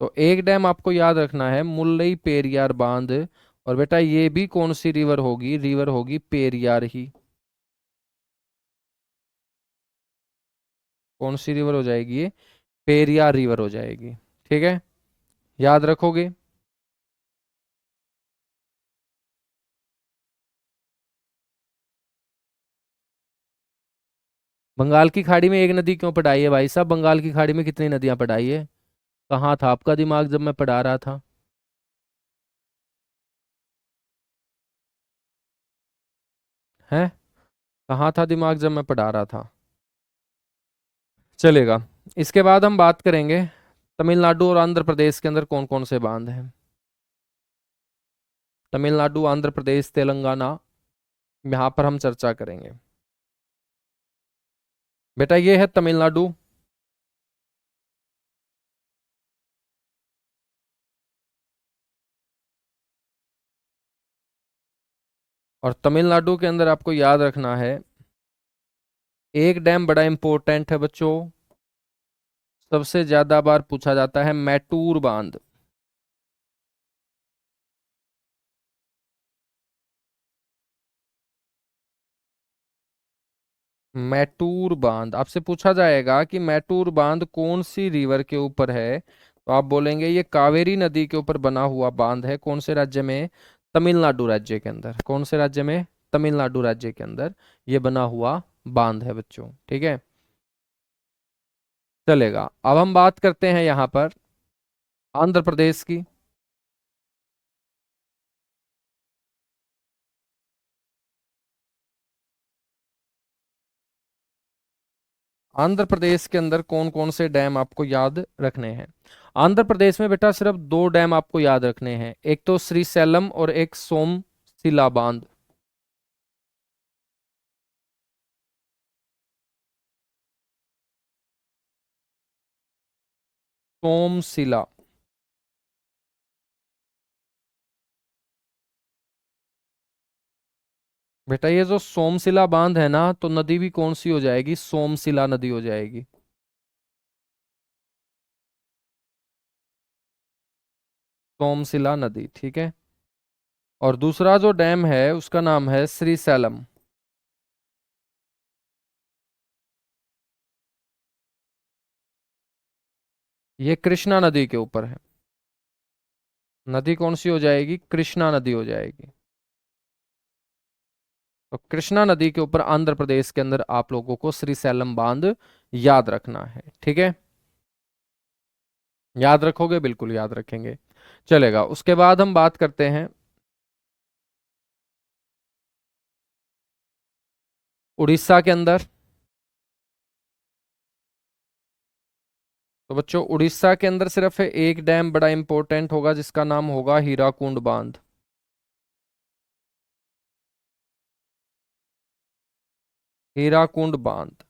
तो एक डैम आपको याद रखना है मुल्लई पेरियार बांध। और बेटा ये भी कौन सी रिवर होगी? रिवर होगी पेरियार ही। कौन सी रिवर हो जाएगी ये? पेरियार रिवर हो जाएगी, ठीक है। याद रखोगे। बंगाल की खाड़ी में एक नदी क्यों पढ़ाई है भाई साहब? बंगाल की खाड़ी में कितनी नदियां पढ़ाई है? कहाँ था आपका दिमाग जब मैं पढ़ा रहा था? हैं? कहाँ था दिमाग जब मैं पढ़ा रहा था? चलेगा। इसके बाद हम बात करेंगे तमिलनाडु और आंध्र प्रदेश के अंदर कौन कौन से बांध हैं। तमिलनाडु, आंध्र प्रदेश, तेलंगाना, यहाँ पर हम चर्चा करेंगे। बेटा ये है तमिलनाडु, और तमिलनाडु के अंदर आपको याद रखना है एक डैम बड़ा इंपॉर्टेंट है बच्चों, सबसे ज्यादा बार पूछा जाता है, मैटूर बांध। मैटूर बांध आपसे पूछा जाएगा कि मैटूर बांध कौन सी रिवर के ऊपर है, तो आप बोलेंगे ये कावेरी नदी के ऊपर बना हुआ बांध है। कौन से राज्य में? तमिलनाडु राज्य के अंदर। कौन से राज्य में? तमिलनाडु राज्य के अंदर ये बना हुआ बांध है बच्चों, ठीक है। चलेगा। अब हम बात करते हैं यहां पर आंध्र प्रदेश की। आंध्र प्रदेश के अंदर कौन कौन से डैम आपको याद रखने हैं? आंध्र प्रदेश में बेटा सिर्फ दो डैम आपको याद रखने हैं, एक तो श्रीसैलम और एक सोमशिला बांध। सोमशिला। बेटा ये जो सोमशिला बांध है ना, तो नदी भी कौन सी हो जाएगी? सोमशिला नदी हो जाएगी। सोमशिला नदी, ठीक है। और दूसरा जो डैम है उसका नाम है श्रीसैलम। ये कृष्णा नदी के ऊपर है। नदी कौन सी हो जाएगी? कृष्णा नदी हो जाएगी। तो कृष्णा नदी के ऊपर आंध्र प्रदेश के अंदर आप लोगों को श्रीसैलम बांध याद रखना है, ठीक है। याद रखोगे? बिल्कुल याद रखेंगे। चलेगा। उसके बाद हम बात करते हैं उड़ीसा के अंदर। तो बच्चों उड़ीसा के अंदर सिर्फ एक डैम बड़ा इंपॉर्टेंट होगा जिसका नाम होगा हीराकुंड बांध। हीराकुंड बांध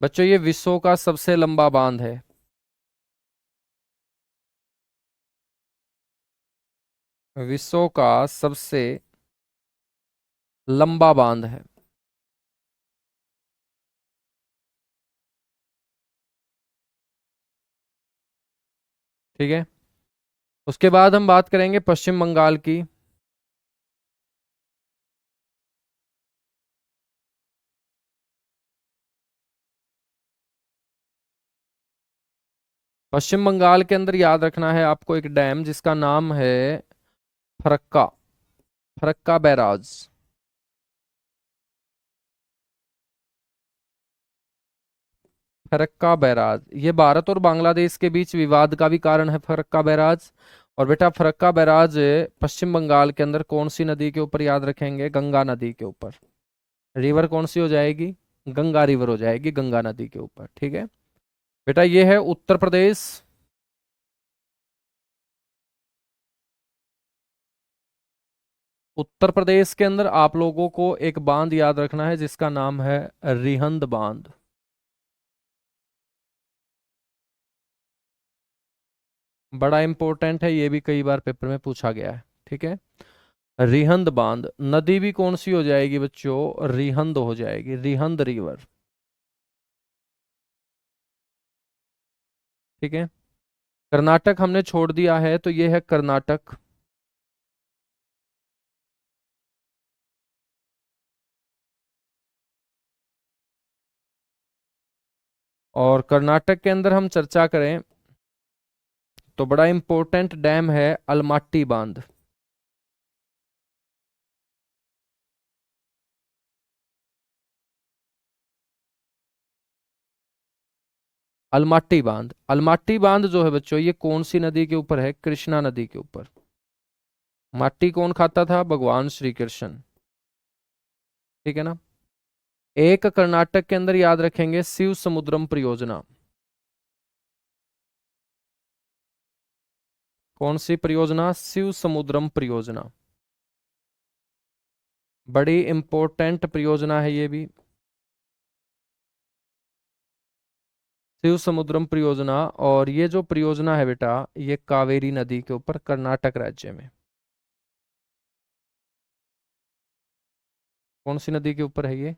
बच्चों ये विश्व का सबसे लंबा बांध है। विश्व का सबसे लंबा बांध है। ठीक है। उसके बाद हम बात करेंगे पश्चिम बंगाल की। पश्चिम बंगाल के अंदर याद रखना है आपको एक डैम जिसका नाम है फरक्का। फरक्का बैराज। फरक्का बैराज ये भारत और बांग्लादेश के बीच विवाद का भी कारण है फरक्का बैराज। और बेटा फरक्का बैराज पश्चिम बंगाल के अंदर कौन सी नदी के ऊपर याद रखेंगे? गंगा नदी के ऊपर। रिवर कौन सी हो जाएगी? गंगा रिवर हो जाएगी गंगा नदी के ऊपर। ठीक है बेटा ये है उत्तर प्रदेश। उत्तर प्रदेश के अंदर आप लोगों को एक बांध याद रखना है जिसका नाम है रिहंद बांध। बड़ा इंपॉर्टेंट है ये भी कई बार पेपर में पूछा गया है। ठीक है रिहंद बांध। नदी भी कौन सी हो जाएगी बच्चों? रिहंद हो जाएगी रिहंद रिवर। ठीक है कर्नाटक हमने छोड़ दिया है तो ये है कर्नाटक। और कर्नाटक के अंदर हम चर्चा करें तो बड़ा इंपॉर्टेंट डैम है अलमाट्टी बांध। अलमाट्टी बांध। अलमाट्टी बांध जो है बच्चों ये कौन सी नदी के ऊपर है? कृष्णा नदी के ऊपर। माटी कौन खाता था? भगवान श्री कृष्ण। ठीक है ना। एक कर्नाटक के अंदर याद रखेंगे शिव समुद्रम परियोजना। कौन सी परियोजना? शिव समुद्रम परियोजना। बड़ी इंपॉर्टेंट परियोजना है ये भी। शिव समुद्रम परियोजना। और ये जो परियोजना है बेटा ये कावेरी नदी के ऊपर कर्नाटक राज्य में। कौन सी नदी के ऊपर है ये?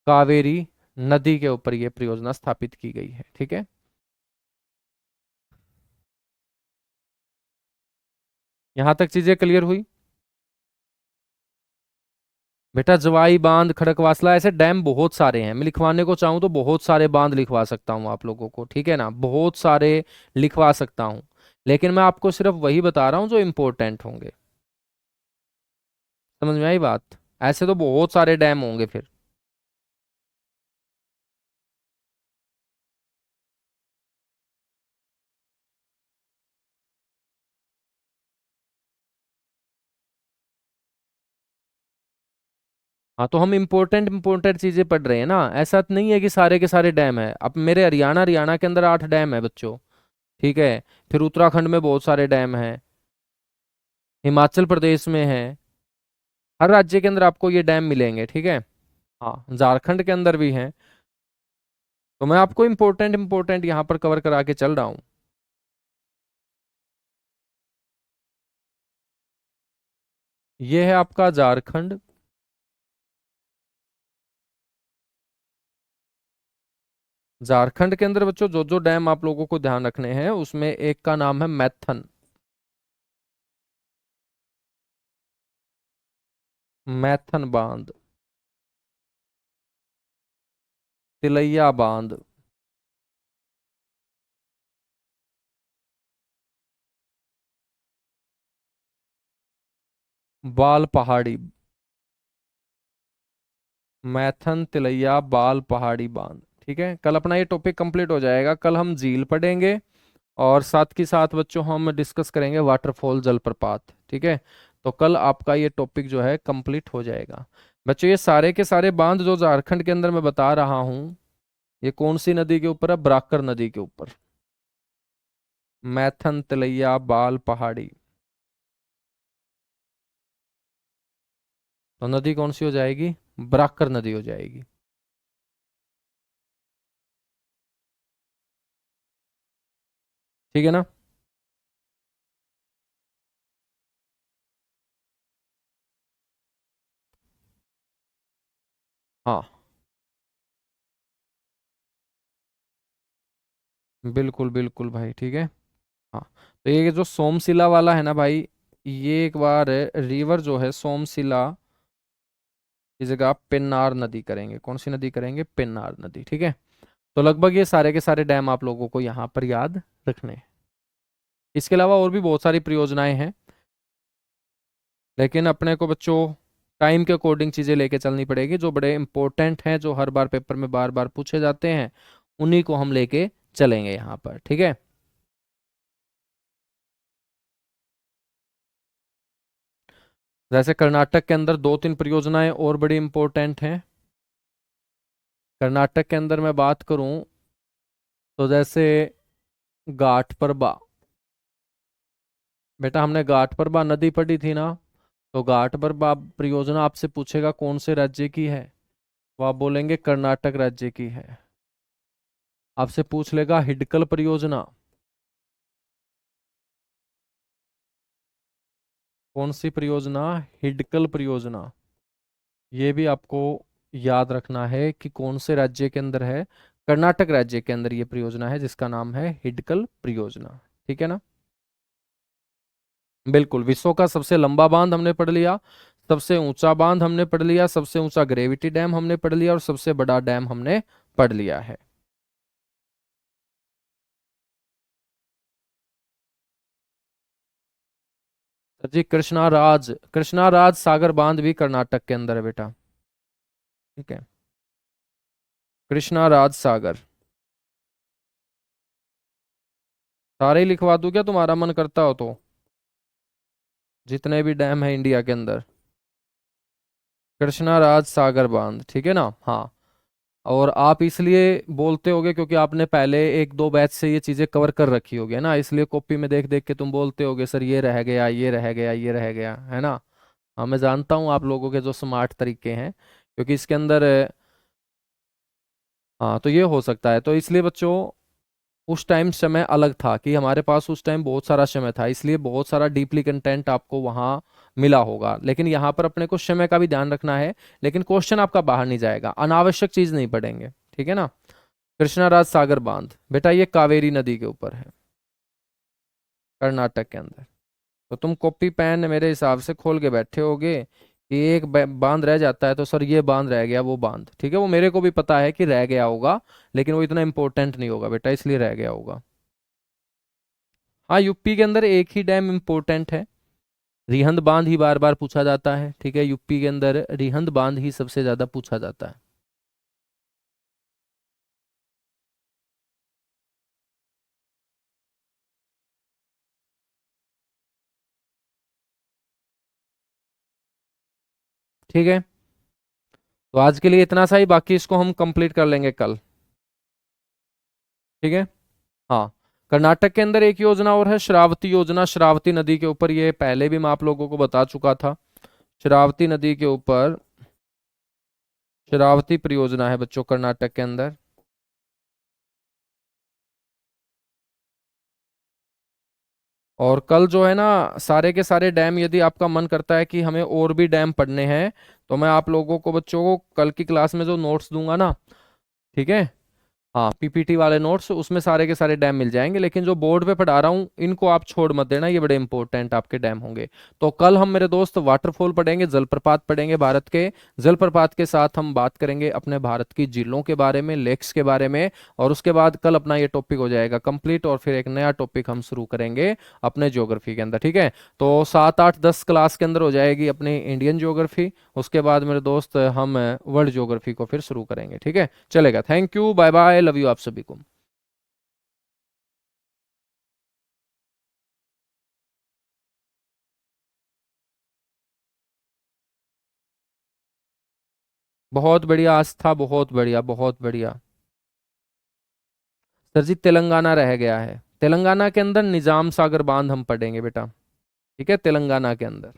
कावेरी नदी के ऊपर ये परियोजना स्थापित की गई है। ठीक है यहां तक चीजें क्लियर हुई? बेटा जवाई बांध खड़कवासला ऐसे डैम बहुत सारे हैं। मैं लिखवाने को चाहूँ तो बहुत सारे बांध लिखवा सकता हूँ आप लोगों को। ठीक है ना बहुत सारे लिखवा सकता हूँ। लेकिन मैं आपको सिर्फ वही बता रहा हूँ जो इंपॉर्टेंट होंगे। समझ में आई बात? ऐसे तो बहुत सारे डैम होंगे फिर। हाँ तो हम इम्पोर्टेंट इम्पोर्टेंट चीजें पढ़ रहे हैं ना। ऐसा तो नहीं है कि सारे के सारे डैम है। अब मेरे हरियाणा के अंदर 8 डैम है बच्चों। ठीक है फिर उत्तराखंड में बहुत सारे डैम हैं। हिमाचल प्रदेश में है। हर राज्य के अंदर आपको ये डैम मिलेंगे। ठीक है हाँ झारखंड के अंदर भी हैं। तो मैं आपको इम्पोर्टेंट इम्पोर्टेंट यहाँ पर कवर करा के चल रहा हूँ। ये है आपका झारखंड। झारखंड के अंदर बच्चों जो जो डैम आप लोगों को ध्यान रखने हैं उसमें एक का नाम है मैथन। मैथन बांध। तिलैया बांध। बाल पहाड़ी। मैथन तिलैया बाल पहाड़ी बांध। ठीक है कल अपना ये टॉपिक कंप्लीट हो जाएगा। कल हम झील पढ़ेंगे और साथ के साथ बच्चों हम डिस्कस करेंगे वाटरफॉल जलप्रपात। ठीक है तो कल आपका ये टॉपिक जो है कंप्लीट हो जाएगा। बच्चों ये सारे के सारे बांध जो झारखंड के अंदर मैं बता रहा हूँ ये कौन सी नदी के ऊपर है? बराकर नदी के ऊपर। मैथन, तिलैया, बाल, पहाड़ी। तो नदी कौन सी हो जाएगी? ब्राक्कर नदी हो जाएगी। ठीक है ना? हाँ, बिल्कुल बिल्कुल भाई, ठीक है। हाँ, तो ये जो सोमशिला वाला है ना भाई, ये एक बार रिवर जो है सोमशिला की जगह आप पेन्नार नदी करेंगे। कौन सी नदी करेंगे? पेन्नार नदी, ठीक है। तो लगभग ये सारे के सारे डैम आप लोगों को यहाँ पर याद रखने हैं। इसके अलावा और भी बहुत सारी परियोजनाएं हैं, लेकिन अपने को बच्चों टाइम के अकॉर्डिंग चीजें लेके चलनी पड़ेगी। जो बड़े इंपॉर्टेंट हैं, जो हर बार पेपर में बार बार पूछे जाते हैं, उन्हीं को हम लेके चलेंगे यहाँ पर, ठीक है। जैसे कर्नाटक के अंदर दो तीन परियोजनाएं और बड़ी इंपॉर्टेंट हैं। कर्नाटक के अंदर मैं बात करूं तो जैसे घाट परबा। बेटा हमने घाट परबा नदी पढ़ी थी ना, तो घाट परबा परियोजना आपसे पूछेगा कौन से राज्य की है, तो आप बोलेंगे कर्नाटक राज्य की है। आपसे पूछ लेगा हिडकल परियोजना, कौन सी परियोजना? हिडकल परियोजना। ये भी आपको याद रखना है कि कौन से राज्य के अंदर है। कर्नाटक राज्य के अंदर ये परियोजना है जिसका नाम है हिडकल परियोजना, ठीक है ना? बिल्कुल, विश्व का सबसे लंबा बांध हमने पढ़ लिया, सबसे ऊंचा बांध हमने पढ़ लिया, सबसे ऊंचा ग्रेविटी डैम हमने पढ़ लिया, और सबसे बड़ा डैम हमने पढ़ लिया है। सर जी, कृष्णा राज सागर बांध भी कर्नाटक के अंदर है बेटा, ठीक है। कृष्णा राज सागर, सारे ही लिखवा दूं क्या, तुम्हारा मन करता हो तो? जितने भी डैम है इंडिया के अंदर, कृष्णा राज सागर बांध, ठीक है ना? हाँ। और आप इसलिए बोलते होगे क्योंकि आपने पहले एक दो बैच से ये चीजें कवर कर रखी होगी, है ना, इसलिए कॉपी में देख देख के तुम बोलते होगे सर ये रह गया, ये रह गया, ये रह गया, है ना? हाँ, मैं जानता हूँ आप लोगों के जो स्मार्ट तरीके हैं, क्योंकि इसके अंदर हाँ, तो ये हो सकता है। तो इसलिए बच्चों उस टाइम समय अलग था कि हमारे पास उस टाइम बहुत सारा समय था, इसलिए बहुत सारा डीपली कंटेंट आपको वहाँ मिला होगा। लेकिन यहाँ पर अपने को समय का भी ध्यान रखना है, लेकिन क्वेश्चन आपका बाहर नहीं जाएगा, अनावश्यक चीज नहीं पढ़ेंगे, ठीक है ना? कृष्णाराज सागर बांध बेटा ये कावेरी नदी के ऊपर है, कर्नाटक के अंदर। तो तुम कॉपी पेन मेरे हिसाब से खोल के बैठे होगे कि एक बांध रह जाता है तो सर ये बांध रह गया, वो बांध, ठीक है, वो मेरे को भी पता है कि रह गया होगा, लेकिन वो इतना इंपॉर्टेंट नहीं होगा बेटा, इसलिए रह गया होगा। हाँ, यूपी के अंदर एक ही डैम इंपॉर्टेंट है, रिहंद बांध ही बार बार पूछा जाता है, ठीक है, यूपी के अंदर रिहंद बांध ही सबसे ज्यादा पूछा जाता है। ठीक है, तो आज के लिए इतना सा ही, बाकी इसको हम कंप्लीट कर लेंगे कल, ठीक है। हाँ, कर्नाटक के अंदर एक योजना और है, श्रावती योजना, श्रावती नदी के ऊपर, ये पहले भी मैं आप लोगों को बता चुका था। श्रावती नदी के ऊपर श्रावती परियोजना है बच्चों कर्नाटक के अंदर। और कल जो है ना, सारे के सारे डैम, यदि आपका मन करता है कि हमें और भी डैम पढ़ने हैं, तो मैं आप लोगों को बच्चों को कल की क्लास में जो नोट्स दूंगा ना, ठीक है, हाँ, पीपीटी वाले नोट्स, उसमें सारे के सारे डैम मिल जाएंगे। लेकिन जो बोर्ड पे पढ़ा रहा हूँ इनको आप छोड़ मत देना, ये बड़े इंपॉर्टेंट आपके डैम होंगे। तो कल हम मेरे दोस्त वाटरफॉल पढ़ेंगे, जलप्रपात पढ़ेंगे भारत के। जलप्रपात के साथ हम बात करेंगे अपने भारत की झीलों के बारे में, लेक्स के बारे में। और उसके बाद कल अपना ये टॉपिक हो जाएगा कंप्लीट, और फिर एक नया टॉपिक हम शुरू करेंगे अपने ज्योग्राफी के अंदर, ठीक है। तो 7 8 10 क्लास के अंदर हो जाएगी अपनी इंडियन ज्योग्राफी। उसके बाद मेरे दोस्त हम वर्ल्ड ज्योग्राफी को फिर शुरू करेंगे, ठीक है, चलेगा। Thank you, bye bye, love you आप सभी को। बहुत बढ़िया आस्था, बहुत बढ़िया, बहुत बढ़िया। सर जी तेलंगाना रह गया है, तेलंगाना के अंदर निजाम सागर बांध हम पढ़ेंगे बेटा, ठीक है, तेलंगाना के अंदर।